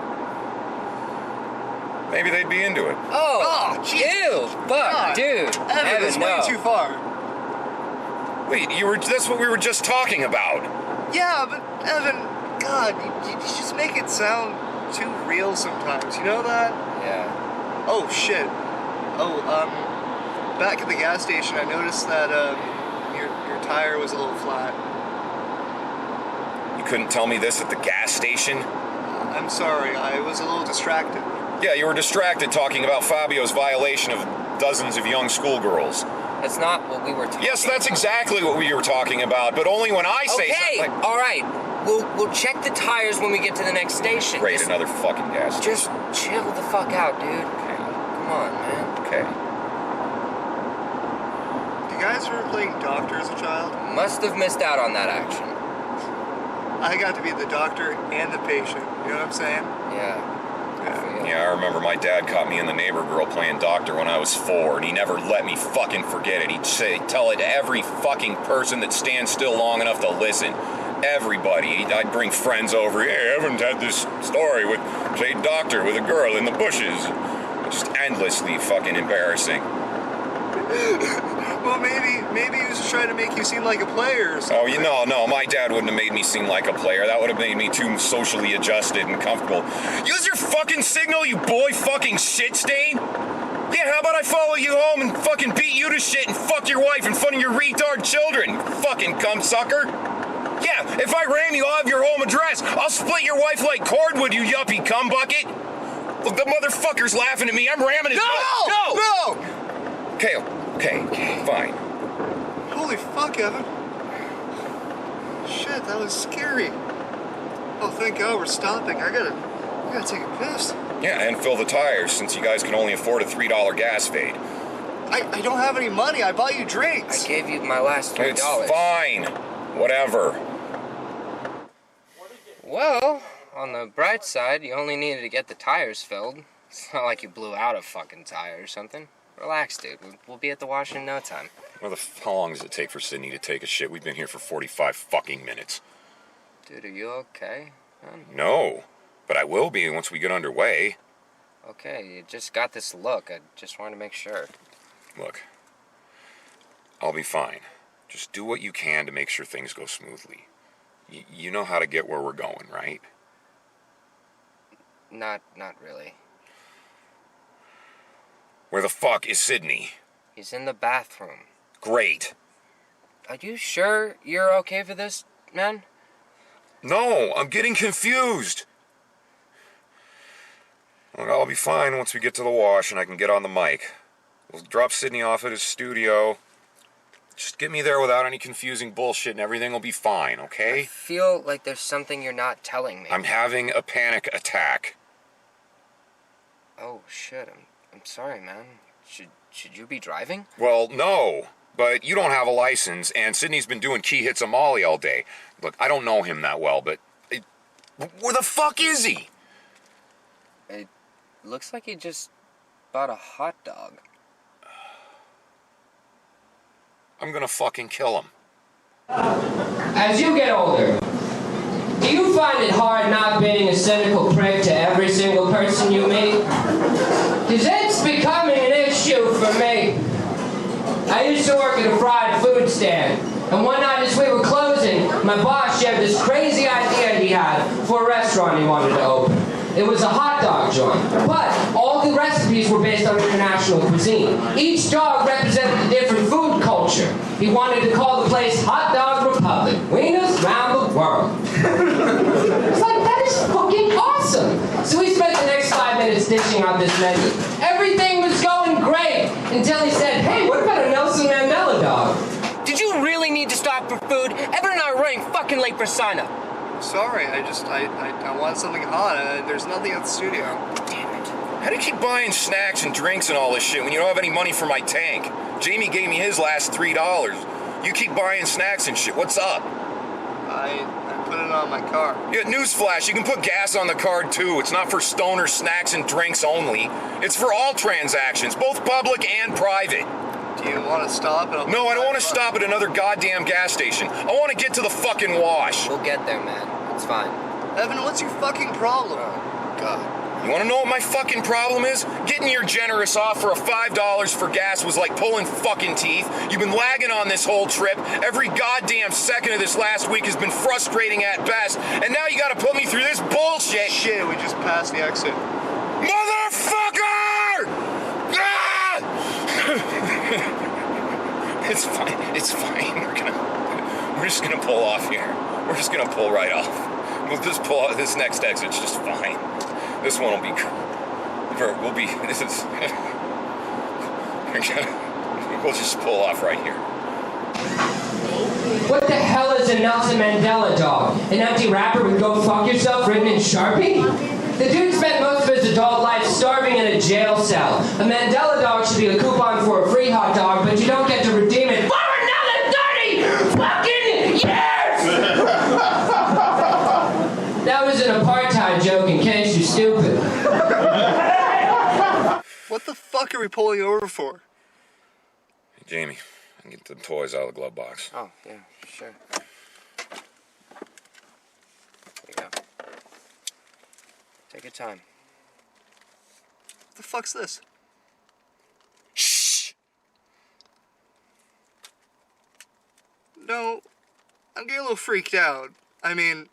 Speaker 2: Maybe they'd be into it.
Speaker 3: Oh,
Speaker 10: geez.
Speaker 3: Ew, fuck,
Speaker 10: God.
Speaker 3: dude.
Speaker 10: Evan, that's way
Speaker 3: no.
Speaker 10: too far.
Speaker 2: Wait, that's what we were just talking about.
Speaker 10: Yeah, but Evan, God, you just make it sound too real sometimes, you know that?
Speaker 3: Yeah.
Speaker 10: Oh, shit. Oh, back at the gas station, I noticed that, your tire was a little flat.
Speaker 2: You couldn't tell me this at the gas station?
Speaker 10: I'm sorry, I was a little distracted.
Speaker 2: Yeah, you were distracted talking about Fabio's violation of dozens of young schoolgirls.
Speaker 3: That's not what we were talking about.
Speaker 2: Yes, that's exactly what we were talking about, but only when I say
Speaker 3: Okay,
Speaker 2: something.
Speaker 3: all right. We'll check the tires when we get to the next station.
Speaker 2: Great, another fucking gas station.
Speaker 3: Just chill the fuck out, dude.
Speaker 2: Okay.
Speaker 3: Come on, man.
Speaker 2: Okay.
Speaker 10: You guys ever playing doctor as a child?
Speaker 3: Must have missed out on that action.
Speaker 10: I got to be the doctor and the patient. You know what I'm saying?
Speaker 3: Yeah.
Speaker 2: Yeah, I remember my dad caught me and the neighbor girl playing doctor when I was 4, and he never let me fucking forget it. He'd tell it to every fucking person that stands still long enough to listen. Everybody. I'd bring friends over. Hey, Evan had this story with, say, doctor with a girl in the bushes. Just endlessly fucking embarrassing.
Speaker 10: Well, maybe he was just trying to make you seem like a player or something.
Speaker 2: Oh, no, my dad wouldn't have made me seem like a player. That would have made me too socially adjusted and comfortable. Use your fucking signal, you boy fucking shit stain. Yeah, how about I follow you home and fucking beat you to shit and fuck your wife in front of your retard children, you fucking cum sucker? Yeah, if I ram you, I'll have your home address. I'll split your wife like cordwood, you yuppie cum bucket. Look, the motherfucker's laughing at me. I'm ramming his...
Speaker 10: No!
Speaker 2: Okay, fine.
Speaker 10: Holy fuck, Evan. Shit, that was scary. Oh, thank God we're stopping. I gotta take a piss.
Speaker 2: Yeah, and fill the tires, since you guys can only afford a $3 gas fade.
Speaker 10: I don't have any money. I bought you drinks.
Speaker 3: I gave you my last $3.
Speaker 2: It's fine. Whatever.
Speaker 3: Well, on the bright side, you only needed to get the tires filled. It's not like you blew out a fucking tire or something. Relax, dude. We'll be at the wash in no time.
Speaker 2: How long does it take for Sydney to take a shit? We've been here for 45 fucking minutes.
Speaker 3: Dude, are you okay?
Speaker 2: No, but I will be once we get underway.
Speaker 3: Okay, you just got this look. I just wanted to make sure.
Speaker 2: Look, I'll be fine. Just do what you can to make sure things go smoothly. You know how to get where we're going, right?
Speaker 3: Not really.
Speaker 2: Where the fuck is Sydney?
Speaker 3: He's in the bathroom.
Speaker 2: Great.
Speaker 3: Are you sure you're okay for this, man?
Speaker 2: No, I'm getting confused. Look, I'll be fine once we get to the wash and I can get on the mic. We'll drop Sydney off at his studio. Just get me there without any confusing bullshit and everything will be fine, okay?
Speaker 3: I feel like there's something you're not telling me.
Speaker 2: I'm having a panic attack.
Speaker 3: Oh, shit. I'm sorry, man. Should you be driving?
Speaker 2: Well, no. But you don't have a license, and Sydney's been doing key hits of Molly all day. Look, I don't know him that well, but... where the fuck is he?
Speaker 3: It looks like he just bought a hot dog.
Speaker 2: I'm gonna fucking kill him.
Speaker 6: As you get older, do you find it hard not being a cynical prick to every single person you meet? Because it's becoming an issue for me. I used to work at a fried food stand, and one night as we were closing, my boss shared this crazy idea he had for a restaurant he wanted to open. It was a hot dog joint, but all the recipes were based on international cuisine. Each dog represented a different food culture. He wanted to call the place Hot Dog Republic. Wieners round the world. It's like, that is fucking awesome. So we spent the next 5 minutes stitching out this menu. Everything was going great until he said, hey, what about a Nelson Mandela dog? Did you really need to stop for food? Evan and I are running fucking late for sign-up.
Speaker 10: Sorry, I want something hot. There's nothing at the studio.
Speaker 3: Damn it.
Speaker 2: How do you keep buying snacks and drinks and all this shit when you don't have any money for my tank? Jamie gave me his last $3. You keep buying snacks and shit. What's up?
Speaker 10: I put it on my car.
Speaker 2: Yeah, newsflash, you can put gas on the card too. It's not for stoner snacks and drinks only. It's for all transactions, both public and private.
Speaker 10: Do you want to stop?
Speaker 2: No, I don't want to stop at another goddamn gas station. I want to get to the fucking wash.
Speaker 3: We'll get there, man. It's fine.
Speaker 10: Evan, what's your fucking problem?
Speaker 3: Oh, God.
Speaker 2: You want to know what my fucking problem is? Getting your generous offer of $5 for gas was like pulling fucking teeth. You've been lagging on this whole trip. Every goddamn second of this last week has been frustrating at best. And now you gotta put me through this bullshit.
Speaker 10: Shit, we just passed the exit.
Speaker 2: Motherfucker! Ah! It's fine. We're just gonna pull off here. We're just gonna pull right off. We'll just pull out this next exit's just fine. This one will be. We'll be. This is. We'll just pull off right here.
Speaker 6: What the hell is a Nelson Mandela dog? An empty wrapper with "Go fuck yourself" written in Sharpie? The dude spent most of his adult life starving in a jail cell. A Mandela dog should be a coupon for a free hot dog, but you don't get to redeem it for another 30 fucking years! That was an apartheid joke in case you're stupid.
Speaker 10: What the fuck are we pulling over for?
Speaker 2: Hey, Jamie, I can get the toys out of the glove box.
Speaker 6: Oh, yeah, sure. There you go. Take your time.
Speaker 10: What the fuck's this?
Speaker 2: Shh!
Speaker 10: No, I'm getting a little freaked out. I mean,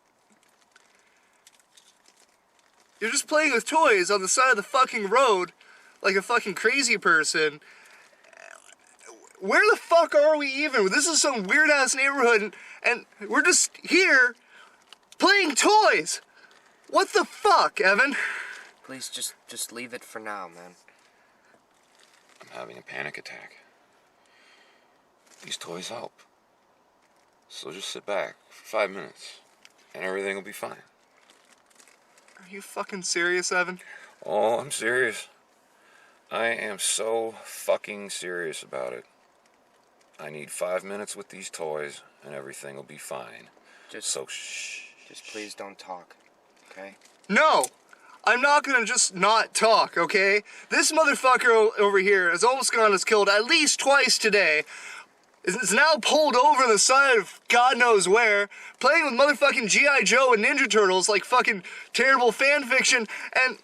Speaker 10: you're just playing with toys on the side of the fucking road like a fucking crazy person. Where the fuck are we even? This is some weird ass neighborhood and we're just here playing toys. What the fuck, Evan?
Speaker 6: Please just leave it for now, man.
Speaker 2: I'm having a panic attack. These toys help. So just sit back for 5 minutes and everything will be fine.
Speaker 10: Are you fucking serious, Evan?
Speaker 2: Oh, I'm serious. I am so fucking serious about it. I need 5 minutes with these toys and everything will be fine. So shh.
Speaker 6: Just please don't talk, okay?
Speaker 10: No! I'm not gonna just not talk, okay? This motherfucker over here has almost gotten us killed at least twice today. Is now pulled over on the side of God knows where, playing with motherfucking G.I. Joe and Ninja Turtles like fucking terrible fan fiction, and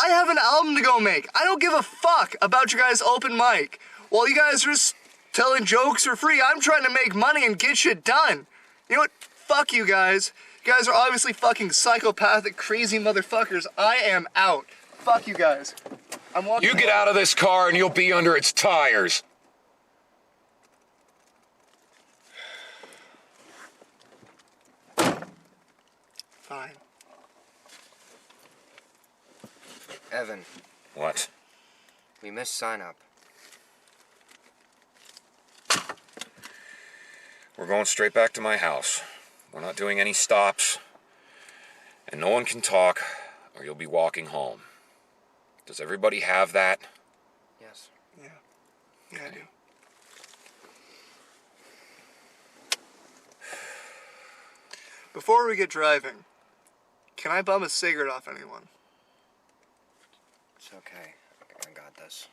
Speaker 10: I have an album to go make. I don't give a fuck about your guys' open mic. While you guys are just telling jokes for free, I'm trying to make money and get shit done. You know what? Fuck you guys. You guys are obviously fucking psychopathic, crazy motherfuckers. I am out. Fuck you guys. I'm walking.
Speaker 2: You get out of this car and you'll be under its tires.
Speaker 10: Fine.
Speaker 6: Evan,
Speaker 2: What?
Speaker 6: we missed sign up.
Speaker 2: We're going straight back to my house. We're not doing any stops. And no one can talk or you'll be walking home. Does everybody have that?
Speaker 6: Yes.
Speaker 10: Yeah. Yeah, I do. Before we get driving, can I bum a cigarette off anyone?
Speaker 6: It's okay. I got this.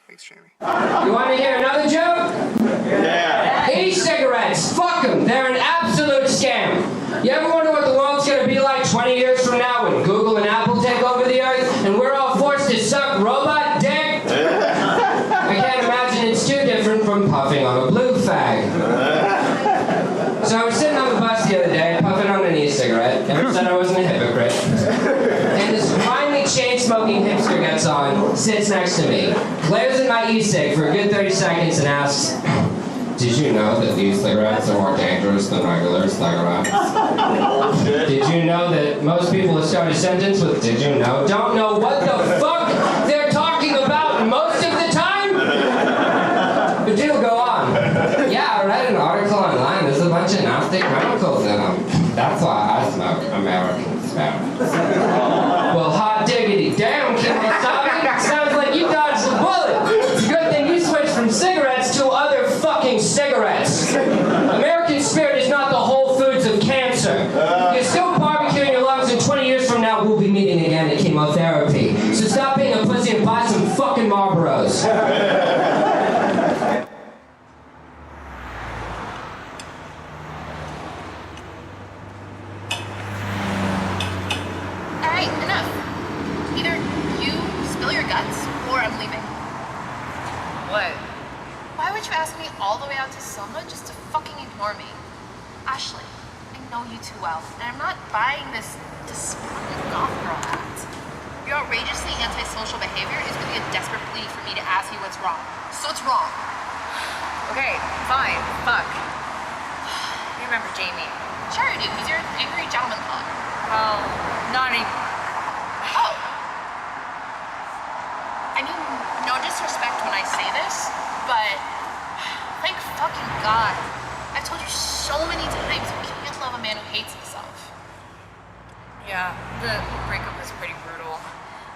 Speaker 10: Thanks, Jamie.
Speaker 6: You want to hear another joke? Yeah. E-cigarettes, fuck them. They're an absolute scam. You ever wonder what the world's gonna be like 20 years from now when Google and Apple take over the earth and we're all forced to suck robot dick? I can't imagine it's too different from puffing on a blue fag. So I was sitting on the bus the other day, puffing on an e-cigarette. Never said I wasn't a hypocrite. And this finely chain-smoking hipster gets on, sits next to me, glares at my e-cig for a good 30 seconds and asks, "Did you know that these cigarettes are more dangerous than regular cigarettes? Did you know that most people that start a sentence with 'did you know' don't know what the fuck they're talking about most of the time?" But do go on. "Yeah, I read an article online. There's a bunch of nasty chemicals in them. That's why I smoke American cigarettes." Well, hot diggity damn, Kimosabi. Sounds like you dodged the bullet. It's a good thing you switched from cigarettes to other fucking cigarettes. American Spirit is not the Whole Foods of cancer. You're still barbecuing your lungs, and 20 years from now we'll be meeting again at chemotherapy. So stop being a pussy and buy some fucking Marlboros.
Speaker 8: Alright, enough. Either you spill your guts, or I'm leaving.
Speaker 9: What?
Speaker 8: Why would you ask me all the way out to Selma just to fucking ignore me? Ashley, I know you too well, and I'm not buying this despondent goth girl act. Your outrageously antisocial behavior is really a desperate plea for me to ask you what's wrong. So it's wrong.
Speaker 9: Okay, fine. Fuck. You remember Jamie?
Speaker 8: Sure you do. He's your angry gentleman club.
Speaker 9: Well, not anymore.
Speaker 8: Oh. I mean, I've told you so many times, you can't love a man who hates himself.
Speaker 9: Yeah, the breakup was pretty brutal.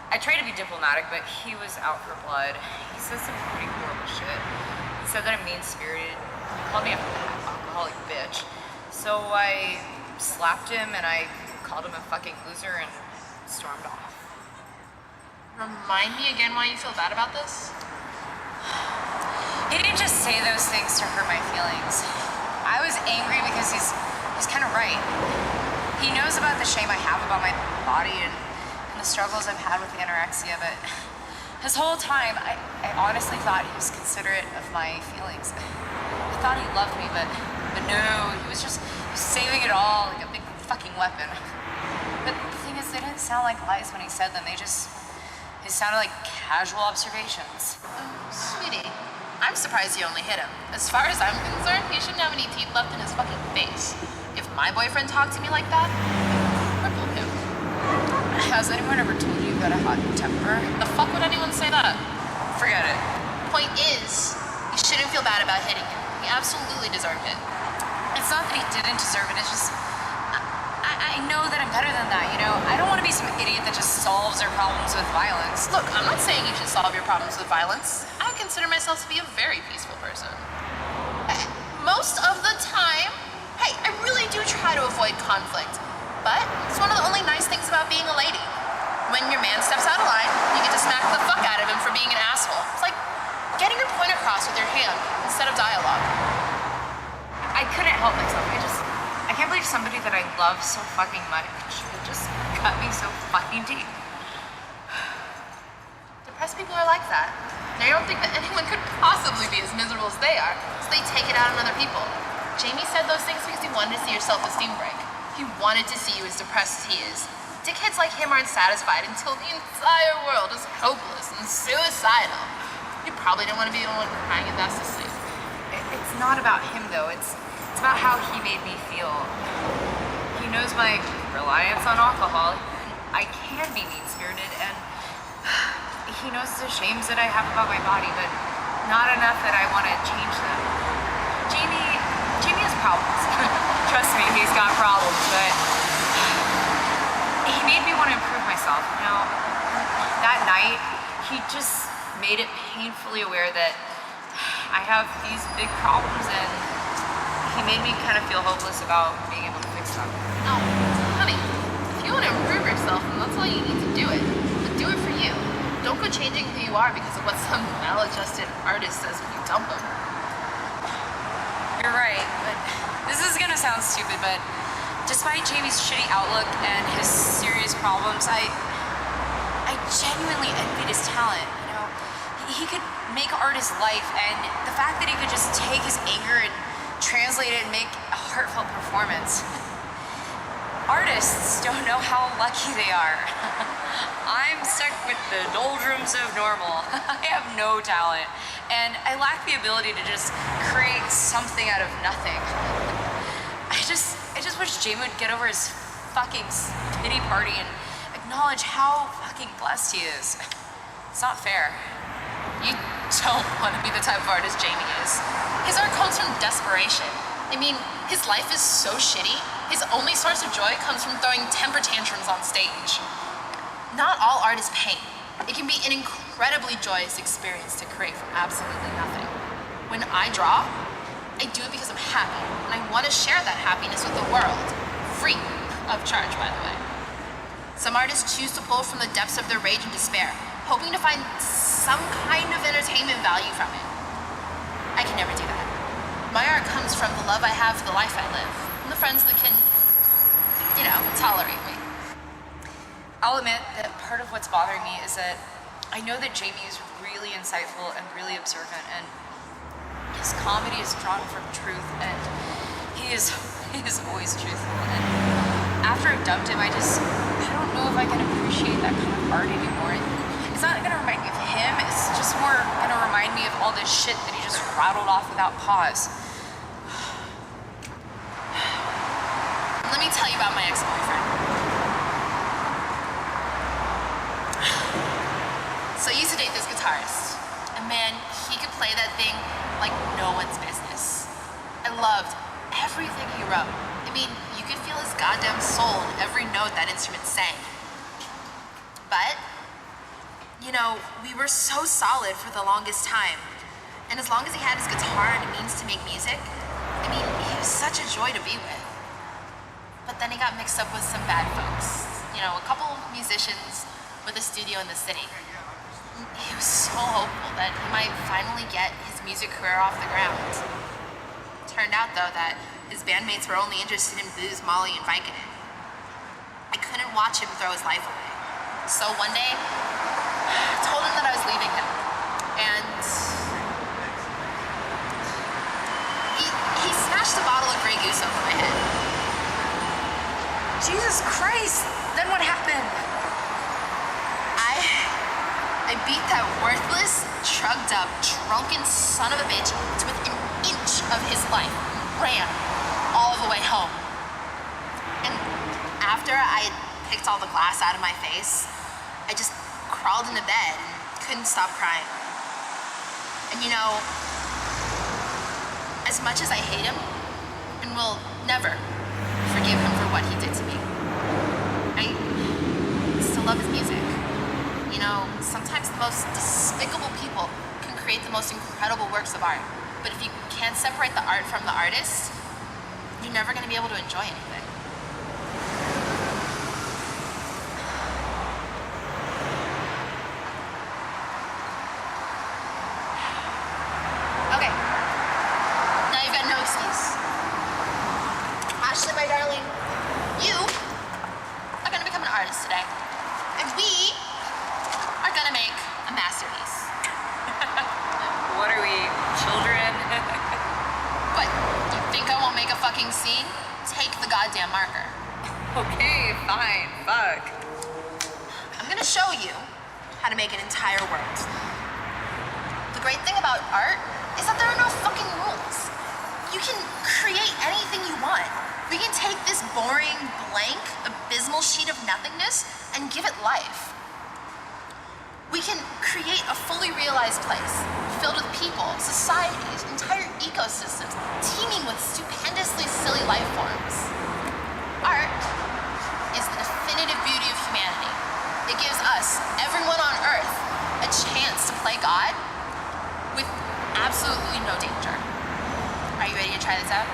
Speaker 9: I tried to be diplomatic, but he was out for blood. He said some pretty horrible shit. He said that I'm mean-spirited. He called me a alcoholic bitch. So I slapped him and I called him a fucking loser and stormed off.
Speaker 8: Remind me again why you feel bad about this?
Speaker 9: He didn't just say those things to hurt my feelings. I was angry because he's kind of right. He knows about the shame I have about my body and the struggles I've had with anorexia, but this whole time, I honestly thought he was considerate of my feelings. I thought he loved me, but no, he was saving it all like a big fucking weapon. But the thing is, they didn't sound like lies when he said them. They sounded like casual observations.
Speaker 8: Sweetie, I'm surprised you only hit him. As far as I'm concerned, he shouldn't have any teeth left in his fucking face. If my boyfriend talked to me like that, I'd cripple him.
Speaker 9: Has anyone ever told you you got a hot temper?
Speaker 8: The fuck would anyone say that?
Speaker 9: Forget it.
Speaker 8: Point is, you shouldn't feel bad about hitting him. He absolutely deserved it.
Speaker 9: It's not that he didn't deserve it, it's just... I know that I'm better than that, you know? I don't want to be some idiot that just solves their problems with violence.
Speaker 8: Look, I'm not saying you should solve your problems with violence. I consider myself to be a very peaceful person. Most of the time, hey, I really do try to avoid conflict. But it's one of the only nice things about being a lady. When your man steps out of line, you get to smack the fuck out of him for being an asshole. It's like getting your point across with your hand instead of dialogue.
Speaker 9: I couldn't help myself. I can't believe somebody that I love so fucking much would just cut me so fucking deep.
Speaker 8: Depressed people are like that. They don't think that anyone could possibly be as miserable as they are, so they take it out on other people. Jamie said those things because he wanted to see your self-esteem break. He wanted to see you as depressed as he is. Dickheads like him aren't satisfied until the entire world is hopeless and suicidal. You probably don't want to be the one crying and that's the sleep.
Speaker 9: It's not about him, though. It's about how he made me feel. He knows my reliance on alcohol. I can be mean-spirited, and he knows the shames that I have about my body, but not enough that I want to change them. Jamie has problems. Trust me, he's got problems, but he made me want to improve myself. You know, that night, he just made it painfully aware that I have these big problems, and he made me kind of feel hopeless about being able to fix them.
Speaker 8: No, honey, if you want to improve yourself, then that's all you need to do it. But do it for you. Don't go changing who you are because of what some maladjusted artist says when you dump him.
Speaker 9: You're right, but this is gonna sound stupid, but despite Jamie's shitty outlook and his serious problems, I genuinely envied his talent. You know, he could make art his life, and the fact that he could just take his anger and translate it and make a heartfelt performance. Artists don't know how lucky they are. I'm stuck with the doldrums of normal. I have no talent, and I lack the ability to just create something out of nothing. I just wish Jamie would get over his fucking pity party and acknowledge how fucking blessed he is. It's not fair.
Speaker 8: You don't want to be the type of artist Jamie is. His art comes from desperation. I mean, his life is so shitty. His only source of joy comes from throwing temper tantrums on stage. Not all art is pain. It can be an incredibly joyous experience to create from absolutely nothing. When I draw, I do it because I'm happy, and I want to share that happiness with the world. Free of charge, by the way. Some artists choose to pull from the depths of their rage and despair, hoping to find some kind of entertainment value from it. I can never do that. My art comes from the love I have for the life I live, and the friends that can, you know, tolerate me.
Speaker 9: I'll admit that part of what's bothering me is that I know that Jamie is really insightful and really observant, and his comedy is drawn from truth, and he is always truthful. And after I dumped him, I don't know if I can appreciate that kind of art anymore. It's not gonna remind me of him, it's just more gonna remind me of all this shit that he just rattled off without pause.
Speaker 8: Let me tell you about my ex-boyfriend. So I used to date this guitarist, and man, he could play that thing like no one's business. I loved everything he wrote. I mean, you could feel his goddamn soul in every note that instrument sang. But, you know, we were so solid for the longest time. And as long as he had his guitar and a means to make music, I mean, he was such a joy to be with. But then he got mixed up with some bad folks. You know, a couple musicians with a studio in the city. He was so hopeful that he might finally get his music career off the ground. Turned out, though, that his bandmates were only interested in booze, Molly, and Vicodin. I couldn't watch him throw his life away. So one day, I told him that I was leaving him. And he smashed a bottle of Grey Goose over my head.
Speaker 5: Jesus Christ! Then what happened?
Speaker 8: I beat that worthless, drugged up, drunken son of a bitch to within an inch of his life. Ran all the way home. And after I had picked all the glass out of my face, I just crawled into bed and couldn't stop crying. And you know, as much as I hate him, and will never forgive him for what he did to me, I still love his music. You know, sometimes the most despicable people can create the most incredible works of art. But if you can't separate the art from the artist, you're never going to be able to enjoy anything. Okay. Now you've got no excuse. Ashley, my darling, you are going to become an artist today. And we are going to make a masterpiece.
Speaker 9: What are we, children?
Speaker 8: What, you think I won't make a fucking scene? Take the goddamn marker.
Speaker 9: Okay, fine, fuck.
Speaker 8: I'm gonna show you how to make an entire world. The great thing about art is that there are no fucking rules. You can create anything you want. We can take this boring, blank, abysmal sheet of nothingness and give it life. We can create a fully realized place, filled with people, societies, entire ecosystems, teeming with stupendously silly life forms. Art is the definitive beauty of humanity. It gives us, everyone on Earth, a chance to play God with absolutely no danger. Are you ready to try this out?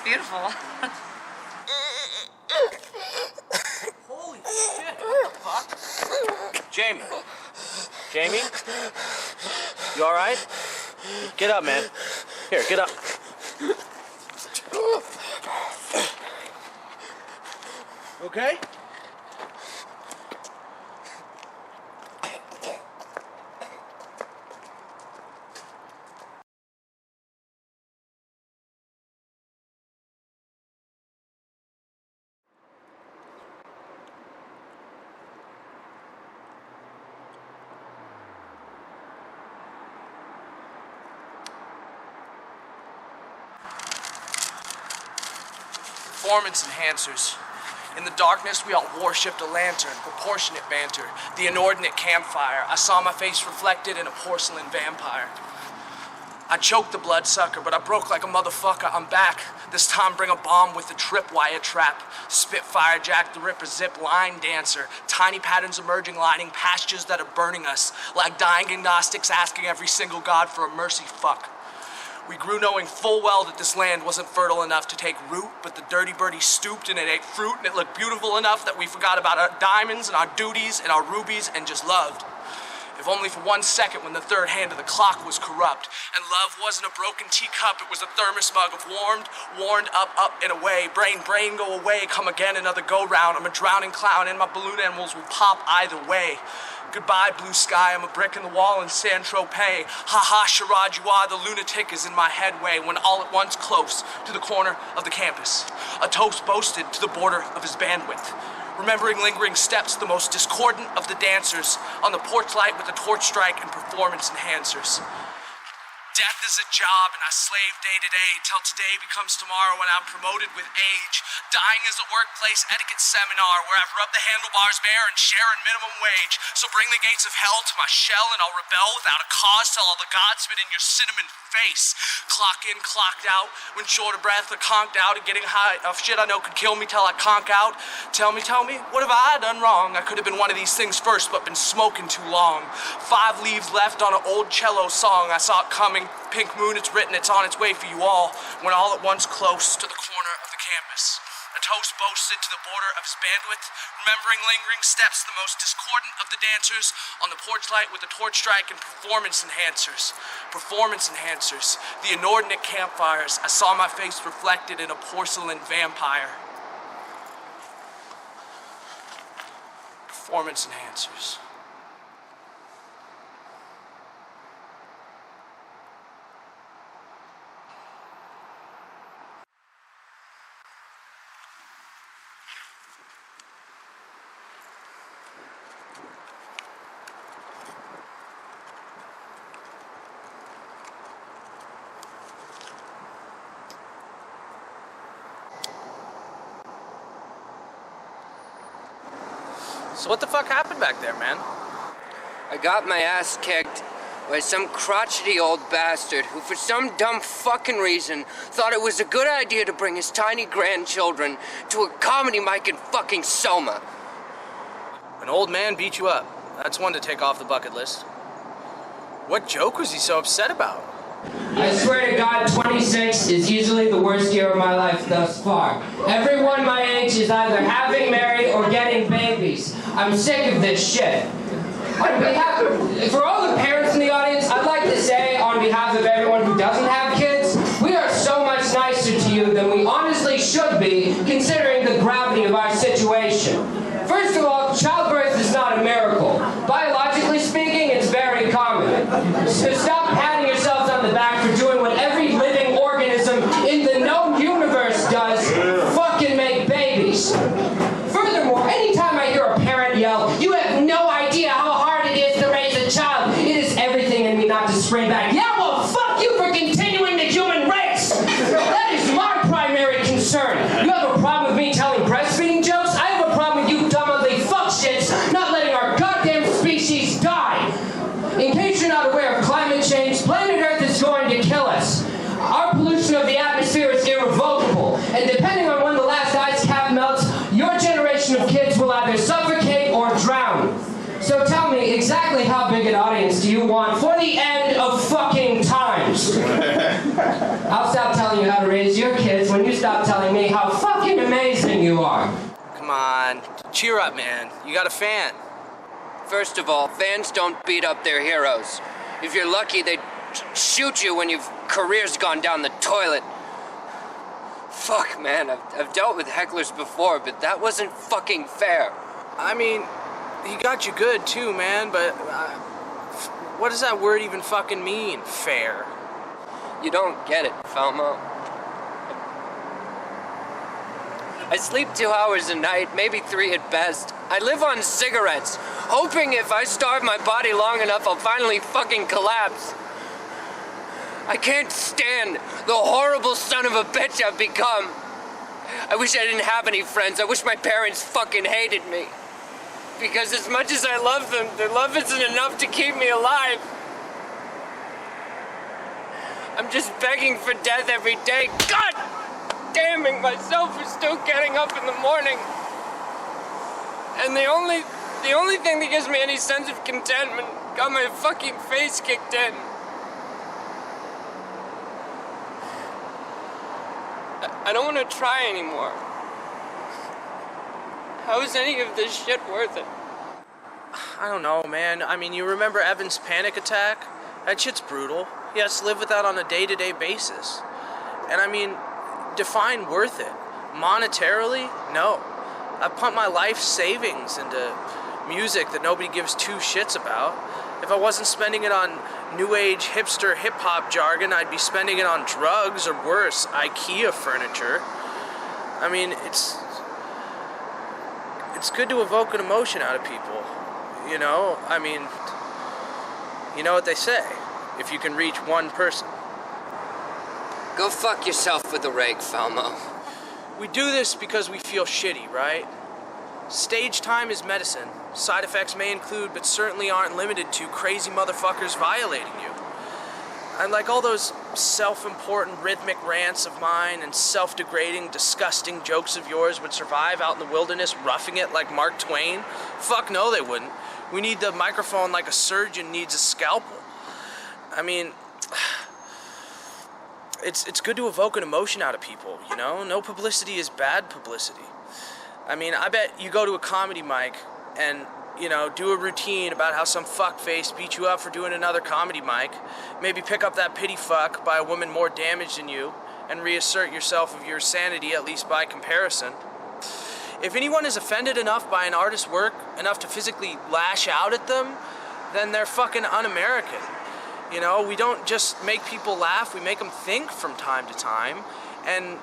Speaker 9: beautiful.
Speaker 7: Holy shit, what the fuck? Jamie. Jamie? You alright? Get up, man. Here, get up. Okay? Performance enhancers. In the darkness, we all worshipped a lantern, proportionate banter, the inordinate campfire. I saw my face reflected in a porcelain vampire. I choked the bloodsucker, but I broke like a motherfucker. I'm back. This time bring a bomb with a tripwire trap. Spitfire, Jack the Ripper, zip line dancer. Tiny patterns emerging, lining pastures that are burning us. Like dying agnostics asking every single god for a mercy fuck. We grew knowing full well that this land wasn't fertile enough to take root, but the dirty birdie stooped and it ate fruit and it looked beautiful enough that we forgot about our diamonds and our duties and our rubies and just loved. If only for 1 second when the third hand of the clock was corrupt. And love wasn't a broken teacup, it was a thermos mug of warmed, up, and away. Brain, go away, come again, another go-round. I'm a drowning clown and my balloon animals will pop either way. Goodbye, blue sky, I'm a brick in the wall in Saint-Tropez. Ha-ha, charade, you are, the lunatic is in my headway when all at once close to the corner of the campus. A toast boasted to the border of his bandwidth. Remembering lingering steps, the most discordant of the dancers, on the porch light with a torch strike and performance enhancers. Death is a job and I slave day to day till today becomes tomorrow when I'm promoted with age. Dying is a workplace etiquette seminar where I've rubbed the handlebars bare and share in minimum wage. So bring the gates of hell to my shell and I'll rebel without a cause till all the gods spit in your cinnamon face. Clock in, clocked out, when short of breath or conked out and getting high off shit I know could kill me till I conk out. Tell me, what have I done wrong? I could have been one of these things first but been smoking too long. 5 leaves left on an old cello song. I saw it coming. Pink moon, it's written, it's on its way for you all, when all at once close to the corner of the campus. A toast boasted to the border of his bandwidth, remembering lingering steps, the most discordant of the dancers, on the porch light with a torch strike and performance enhancers. Performance enhancers, the inordinate campfires, I saw my face reflected in a porcelain vampire. Performance enhancers. So what the fuck happened back there, man?
Speaker 6: I got my ass kicked by some crotchety old bastard who for some dumb fucking reason thought it was a good idea to bring his tiny grandchildren to a comedy mic in fucking Soma.
Speaker 7: An old man beat you up. That's one to take off the bucket list. What joke was he so upset about?
Speaker 3: I swear to God, 26 is easily the worst year of my life thus far. Everyone my age is either having, married, or getting babies. I'm sick of this shit. For all the parents in the audience, I'd like to say, on behalf of everyone who doesn't have kids, we are so much nicer to you than we honestly should be, considering the gravity of our situation. First of all, childbirth is not a miracle. Biologically speaking, it's very common. So stop patting yourselves on the back for doing what every living organism in the known universe does. Fucking make babies. Furthermore, anytime I hear a parent yell, "You have no idea how hard it is to raise a child," it is everything in me not to scream back, "Yeah, well, fuck you for continuing the human race!" That is my primary concern. You have a problem with me telling breastfeeding jokes? I have a problem with you dumb ugly fuckshits not letting our goddamn species die. In case you're not aware of climate change, planet Earth is going to kill us. Our pollution of the atmosphere is irrevocable, and depending on when the last ice cap melts, your generation of kids will either suffocate or drown. So tell me, exactly how big an audience do you want for the end of fucking times? I'll stop telling you how to raise your kids when you start
Speaker 6: stop telling me how fucking amazing you are?
Speaker 7: Come on, cheer up, man. You got a fan.
Speaker 3: First of all, fans don't beat up their heroes. If you're lucky, they shoot you when your career's gone down the toilet. Fuck, man, I've dealt with hecklers before, but that wasn't fucking fair.
Speaker 7: I mean, he got you good too, man, but what does that word even fucking mean, fair?
Speaker 3: You don't get it, Felmo. I sleep 2 hours a night, maybe 3 at best. I live on cigarettes, hoping if I starve my body long enough, I'll finally fucking collapse. I can't stand the horrible son of a bitch I've become. I wish I didn't have any friends. I wish my parents fucking hated me. Because as much as I love them, their love isn't enough to keep me alive. I'm just begging for death every day. God damning myself for still getting up in the morning. And the only thing that gives me any sense of contentment got my fucking face kicked in. I don't want to try anymore. How is any of this shit worth it?
Speaker 7: I don't know, man. I mean, you remember Evan's panic attack? That shit's brutal. He has to live with that on a day-to-day basis. And I mean, define worth it. Monetarily? No. I pumped my life savings into music that nobody gives 2 shits about. If I wasn't spending it on new age hipster hip-hop jargon, I'd be spending it on drugs or worse, IKEA furniture. I mean, it's good to evoke an emotion out of people, you know? I mean, you know what they say, if you can reach one person.
Speaker 3: Go fuck yourself with a rake, Felmo.
Speaker 7: We do this because we feel shitty, right? Stage time is medicine. Side effects may include, but certainly aren't limited to, crazy motherfuckers violating you. And like all those self-important rhythmic rants of mine and self-degrading, disgusting jokes of yours would survive out in the wilderness roughing it like Mark Twain? Fuck no, they wouldn't. We need the microphone like a surgeon needs a scalpel. I mean, it's good to evoke an emotion out of people, you know? No publicity is bad publicity. I mean, I bet you go to a comedy mic and, you know, do a routine about how some fuckface beat you up for doing another comedy mic, maybe pick up that pity fuck by a woman more damaged than you, and reassert yourself of your sanity, at least by comparison. If anyone is offended enough by an artist's work, enough to physically lash out at them, then they're fucking un-American. You know, we don't just make people laugh, we make them think from time to time, and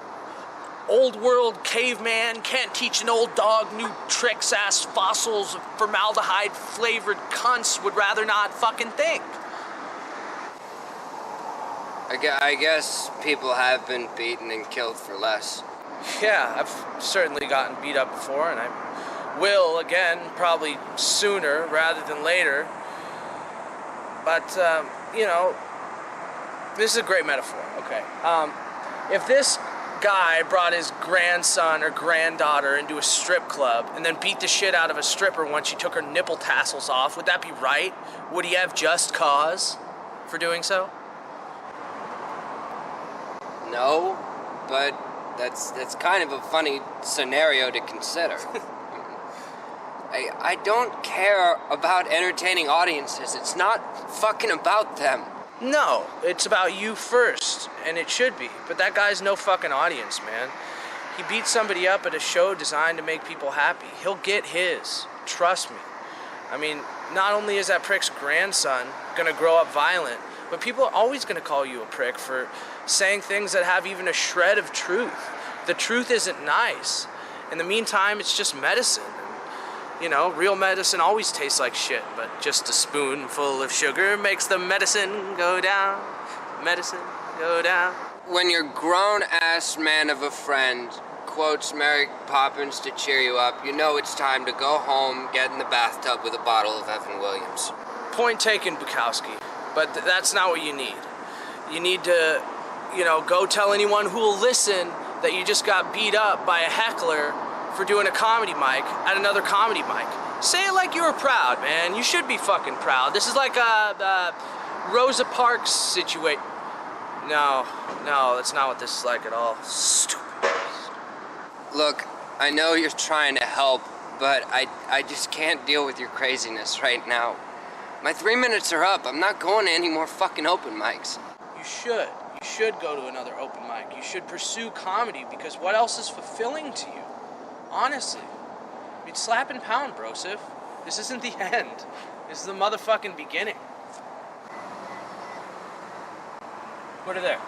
Speaker 7: old world caveman can't teach an old dog new tricks, ass fossils of formaldehyde flavored cunts would rather not fucking think.
Speaker 3: I guess people have been beaten and killed for less.
Speaker 7: Yeah, I've certainly gotten beat up before, and I will again, probably sooner rather than later. But, you know, this is a great metaphor, okay. If this guy brought his grandson or granddaughter into a strip club and then beat the shit out of a stripper once she took her nipple tassels off, would that be right? Would he have just cause for doing so?
Speaker 3: No, but that's kind of a funny scenario to consider. I don't care about entertaining audiences. It's not fucking about them.
Speaker 7: No, it's about you first, and it should be. But that guy's no fucking audience, man. He beat somebody up at a show designed to make people happy. He'll get his. Trust me. I mean, not only is that prick's grandson gonna grow up violent, but people are always gonna call you a prick for saying things that have even a shred of truth. The truth isn't nice. In the meantime, it's just medicine. You know, real medicine always tastes like shit, but just a spoonful of sugar makes the medicine go down. Medicine go down.
Speaker 3: When your grown-ass man of a friend quotes Mary Poppins to cheer you up, you know it's time to go home, get in the bathtub with a bottle of Evan Williams.
Speaker 7: Point taken, Bukowski, but that's not what you need. You need to, you know, go tell anyone who will listen that you just got beat up by a heckler for doing a comedy mic at another comedy mic. Say it like you were proud, man. You should be fucking proud. This is like a Rosa Parks situation. No, that's not what this is like at all. Stupid.
Speaker 3: Look, I know you're trying to help, but I just can't deal with your craziness right now. My 3 minutes are up. I'm not going to any more fucking open mics.
Speaker 7: You should. You should go to another open mic. You should pursue comedy, because what else is fulfilling to you? Honestly. I mean, slap and pound, brosif. This isn't the end. This is the motherfucking beginning. Put her there.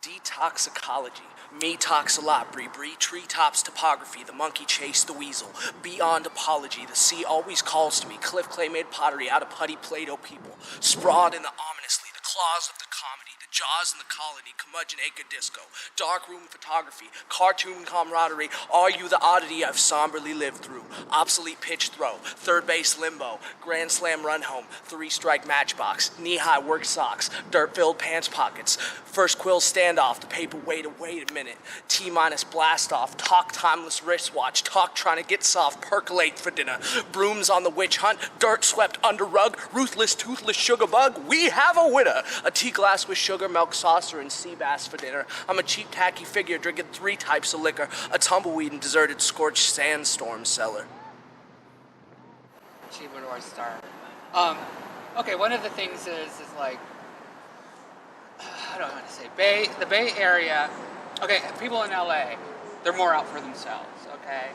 Speaker 7: Detoxicology. Me talks a lot, Bree. Treetops topography. The monkey chased the weasel. Beyond apology. The sea always calls to me. Cliff clay made pottery out of putty Play-Doh people. Sprawled in the ominously. The claws of the comedy. The jaws in the colony. Curmudgeon acre disco. Dark room photography. Cartoon camaraderie. Are you the oddity I've somberly lived through? Obsolete pitch throw. Third base limbo. Grand slam run home. 3-strike matchbox. Knee-high work socks. Dirt-filled pants pockets. First quill standoff. The paper wait a minute. T-minus blast off. Talk timeless wristwatch. Talk trying to get soft. Percolate for dinner. Brooms on the witch hunt. Dirt swept under rug. Ruthless toothless sugar bug. We have a winner. A tea glass with sugar, milk saucer, and sea bass for dinner. I'm a cheap tacky figure drinking 3 types of liquor. A tumbleweed and deserted scorched sandstorm cellar.
Speaker 1: Gee, where do I start? Okay, one of the things is like, I don't know how to say, the Bay Area, okay, people in LA, they're more out for themselves, okay?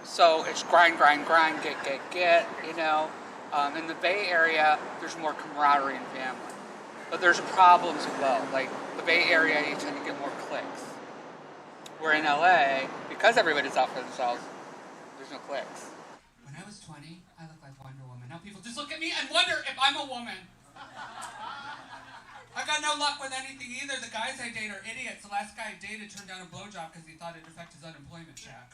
Speaker 1: So it's grind, get, you know? In the Bay Area, there's more camaraderie and family. But there's problems with both. Like, the Bay Area, you tend to get more clicks. Where in LA, because everybody's out for themselves, there's no clicks.
Speaker 11: When I was 20, I looked like Wonder Woman. Now people just look at me and wonder if I'm a woman. I got no luck with anything either. The guys I date are idiots. The last guy I dated turned down a blowjob because he thought it'd affect his unemployment check.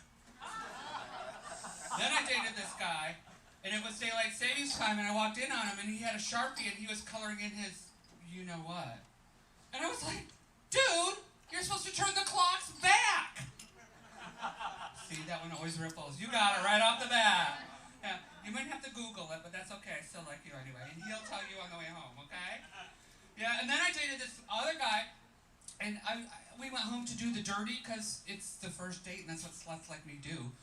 Speaker 11: Then I dated this guy, and it was daylight savings time, and I walked in on him, and he had a Sharpie, and he was coloring in his you-know-what. And I was like, dude, you're supposed to turn the clocks back. See, that one always ripples. You got it right off the bat. Yeah, you might have to Google it, but that's okay. I still like you anyway. And he'll tell you on the way home, okay? Yeah, and then I dated this other guy, and we went home to do the dirty, because it's the first date, and that's what sluts like me do.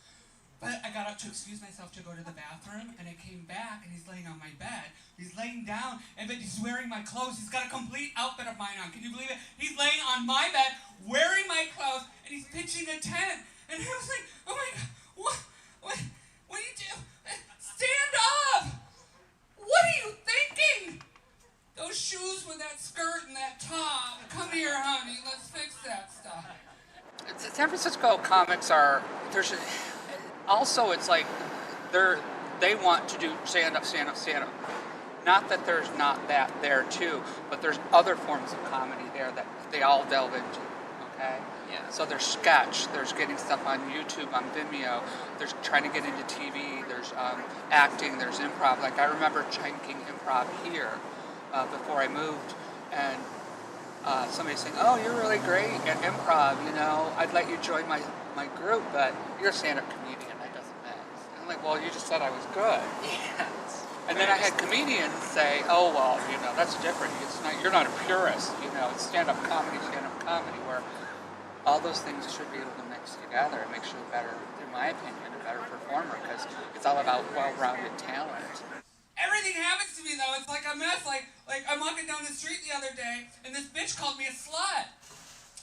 Speaker 11: But I got up to excuse myself to go to the bathroom, and I came back, and he's laying on my bed. He's laying down, but he's wearing my clothes. He's got a complete outfit of mine on. Can you believe it? He's laying on my bed, wearing my clothes, and he's pitching a tent. And I was like, oh my God, what do you do? Stand up! What are you thinking? Those shoes with that skirt and that top. Come here, honey, let's fix that stuff.
Speaker 1: San Francisco comics are, also, it's like they want to do stand up. Not that there's not that there too, but there's other forms of comedy there that they all delve into. Okay.
Speaker 3: Yeah.
Speaker 1: So there's sketch. There's getting stuff on YouTube, on Vimeo. There's trying to get into TV. There's acting. There's improv. Like I remember taking improv here before I moved, and somebody saying, "Oh, you're really great at improv. You know, I'd let you join my group, but you're a stand-up comedian. I'm like, well, you just said I was good.
Speaker 3: Yeah.
Speaker 1: And then I had comedians say, oh, well, you know, that's different. You're not a purist. You know, it's stand-up comedy, where all those things should be able to mix together. It makes you a better, in my opinion, a better performer, because it's all about well-rounded talent.
Speaker 11: Everything happens to me, though. It's like a mess. Like I'm walking down the street the other day, and this bitch called me a slut.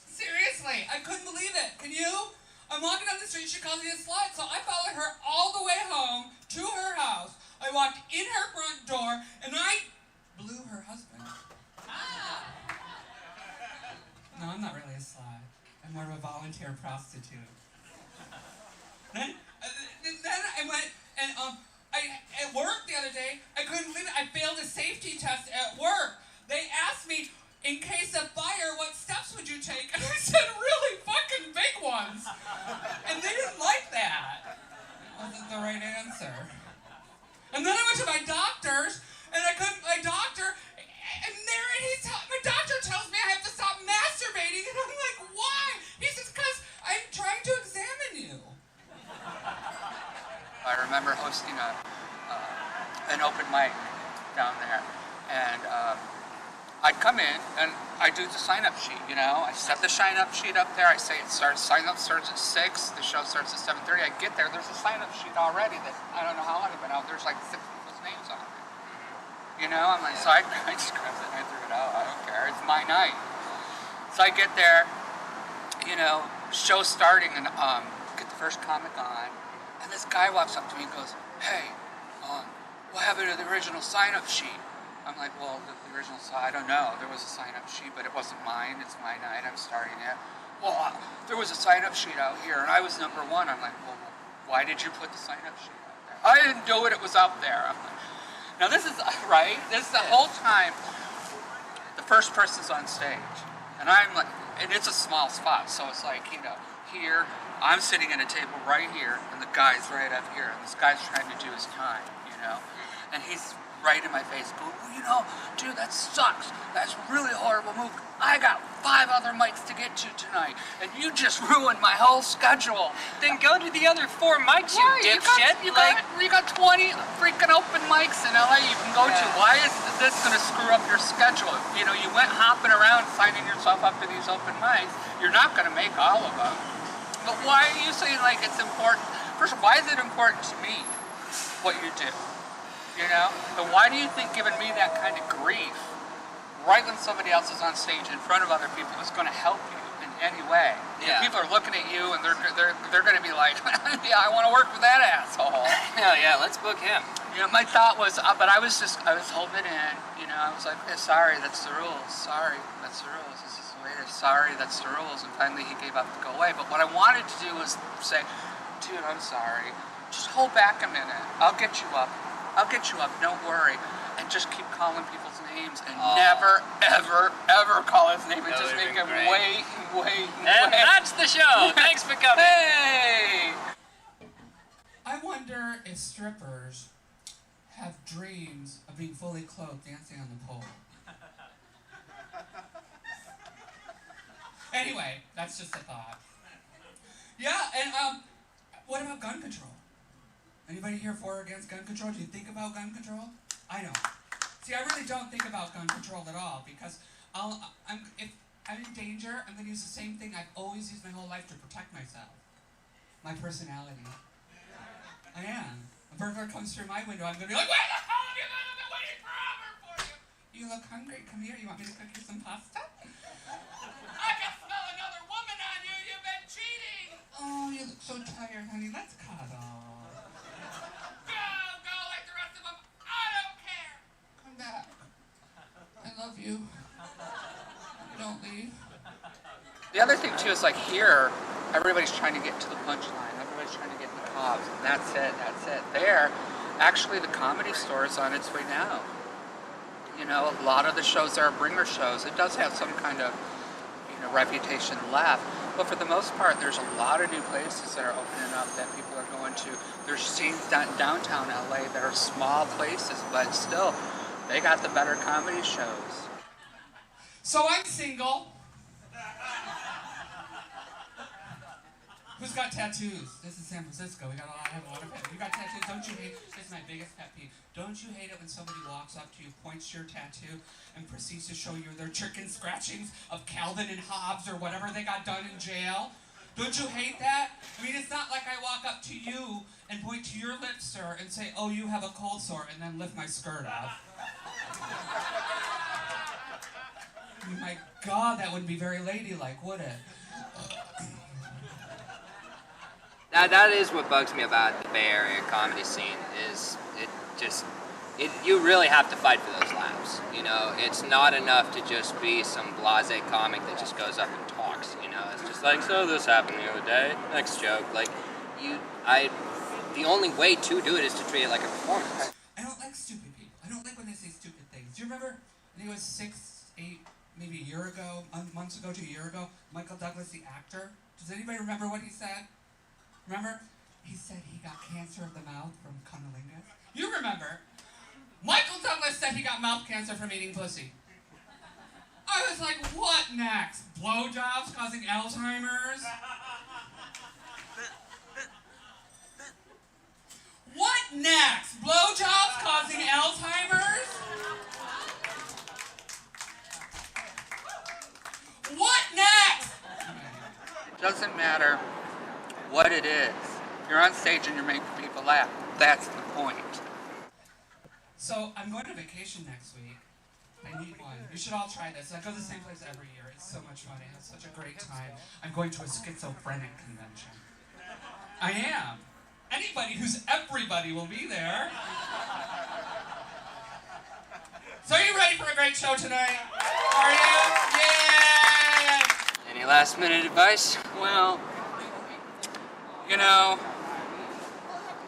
Speaker 11: Seriously, I couldn't believe it. Can you? I'm walking down the street, she calls me a slut, so I followed her all the way home to her house. I walked in her front door, and I blew her husband. No, I'm not really a slut. I'm more of a volunteer prostitute. Then I went, and at work the other day, I couldn't believe it. I failed a safety test at work. They asked me, in case of fire, what steps would you take? And I said, really fucking big ones. And they didn't like that. It wasn't the right answer. And then I went to my doctor's, and my doctor tells me I have to stop masturbating, and I'm like, why? He says, because I'm trying to examine you.
Speaker 1: I remember hosting an open mic down there, and I'd come in and I do the sign-up sheet, you know. I set the sign-up sheet up there. I say sign-up starts at 6. The show starts at 7:30. I get there. There's a sign-up sheet already that I don't know how long I've been out. There's like 6 people's names on it. You know, I'm like, so I just grabbed it and I threw it out. I don't care. It's my night. So I get there, you know, show starting, and get the first comic on, and this guy walks up to me and goes, "Hey, what happened to the original sign-up sheet?" I'm like, well, the original, I don't know. There was a sign-up sheet, but it wasn't mine. It's my night. I'm starting it. Well, there was a sign-up sheet out here, and I was number 1. I'm like, well, why did you put the sign-up sheet out there? I didn't do it. It was out there. I'm like, now, this is, right? This is the whole time the first person's on stage. And I'm like, and it's a small spot, so it's like, you know, here, I'm sitting at a table right here, and the guy's right up here, and this guy's trying to do his time, you know? And he's right in my face, going, well, you know, dude, that sucks. That's a really horrible move. I got 5 other mics to get to tonight, and you just ruined my whole schedule.
Speaker 3: Then go to the other 4 mics, you dipshit.
Speaker 1: You got 20 freaking open mics in LA you can go to. Why is this going to screw up your schedule? You know, you went hopping around signing yourself up to these open mics. You're not going to make all of them. But why are you saying, like, it's important? First of all, why is it important to me what you do? You know? And why do you think giving me that kind of grief right when somebody else is on stage in front of other people is going to help you in any way? You know, people are looking at you and they're going to be like, yeah, I want to work with that asshole.
Speaker 3: Hell yeah, let's book him.
Speaker 1: You know, my thought was, but I was holding it in. You know, I was like, hey, sorry, that's the rules. Sorry, that's the rules. This is the way it is. Sorry, that's the rules. And finally he gave up to go away. But what I wanted to do was say, dude, I'm sorry. Just hold back a minute. I'll get you up. Don't worry. And just keep calling people's names and never, ever, ever call his name and just make him wait.
Speaker 3: And that's the show. Thanks for coming.
Speaker 1: Hey!
Speaker 11: I wonder if strippers have dreams of being fully clothed dancing on the pole. Anyway, that's just a thought. Yeah, and what about gun control? Anybody here for or against gun control? Do you think about gun control? I don't. See, I really don't think about gun control at all because if I'm in danger, I'm going to use the same thing I've always used my whole life to protect myself. My personality. I am. A burglar comes through my window, I'm going to be like, where the hell have you been? I've been waiting forever for you. You look hungry. Come here. You want me to cook you some pasta? I can smell another woman on you. You've been cheating. Oh, you look so tired, honey. Let's cuddle. Go like the rest of them. I don't care. Come back. I love you. Don't leave.
Speaker 1: The other thing too is like here, everybody's trying to get to the punchline. Everybody's trying to get in the pops. And that's it. There, actually the Comedy Store is on its way now. You know, a lot of the shows are bringer shows. It does have some kind of, you know, reputation left. But for the most part, there's a lot of new places that are opening up that people are going to. There's scenes downtown LA that are small places, but still, they got the better comedy shows.
Speaker 11: So I'm single. Who's got tattoos? This is San Francisco. We got have a lot of tattoos. You got tattoos? Don't you hate? This is my biggest pet peeve. Don't you hate it when somebody walks up to you, points to your tattoo, and proceeds to show you their chicken scratchings of Calvin and Hobbes or whatever they got done in jail? Don't you hate that? I mean, it's not like I walk up to you and point to your lips, sir, and say, oh, you have a cold sore, and then lift my skirt up. I mean, my God, that wouldn't be very ladylike, would it?
Speaker 3: Now, that is what bugs me about the Bay Area comedy scene is you really have to fight for those laughs. You know, it's not enough to just be some blasé comic that just goes up and talks. You know, it's just like, so this happened the other day. Next joke. Like, the only way to do it is to treat it like a performance.
Speaker 11: I don't like stupid people. I don't like when they say stupid things. Do you remember? I think it was 6, 8, maybe a year ago, months ago to a year ago. Michael Douglas, the actor. Does anybody remember what he said? Remember? He said he got cancer of the mouth from cunnilingus. You remember? Michael Douglas said he got mouth cancer from eating pussy. I was like, what next? Blowjobs causing Alzheimer's? What next? Blowjobs causing Alzheimer's?
Speaker 1: Doesn't matter what it is. You're on stage and you're making people laugh. That's the point.
Speaker 11: So I'm going to vacation next week. I need one. You should all try this. I go to the same place every year. It's so much fun. I have such a great time. I'm going to a schizophrenic convention. I am. Anybody who's everybody will be there. So are you ready for a great show tonight? Are you? Yeah!
Speaker 3: Any last minute advice?
Speaker 1: Well, you know,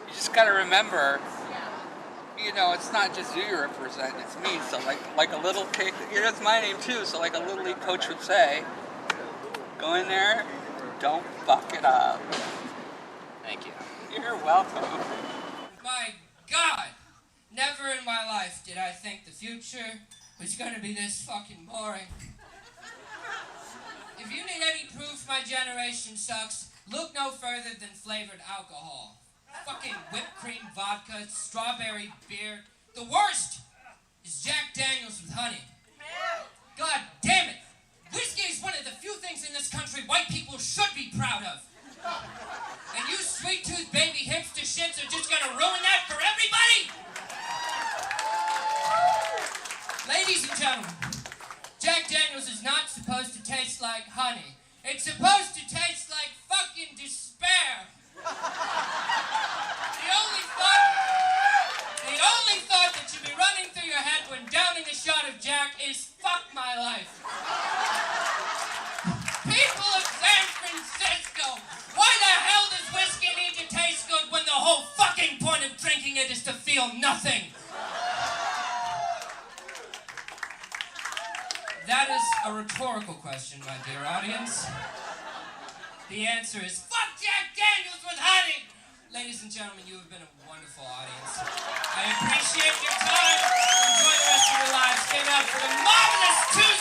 Speaker 1: you just gotta remember, you know, it's not just you represent, it's me. So like a little kid, you know, it's my name too. So like a little league coach would say, go in there, don't fuck it up.
Speaker 3: Thank you.
Speaker 1: You're welcome.
Speaker 6: My God! Never in my life did I think the future was gonna be this fucking boring. If you need any proof my generation sucks, look no further than flavored alcohol. Fucking whipped cream vodka, strawberry beer. The worst is Jack Daniels with honey. God damn it! Whiskey is one of the few things in this country white people should be proud of. And you sweet-toothed baby hipster shits are just gonna ruin that for everybody! Ladies and gentlemen, Jack Daniels is not supposed to taste like honey. It's supposed to taste like fucking despair. The only thought that should be running through your head when downing a shot of Jack is fuck my life. People of San Francisco, why the hell does whiskey need to taste good when the whole fucking point of drinking it is to feel nothing? That is a rhetorical question, my dear audience. The answer is fuck Jack Daniels with honey! Ladies and gentlemen, you have been a wonderful audience. I appreciate your time. Enjoy the rest of your lives. Give it up for the marvelous Tuesday.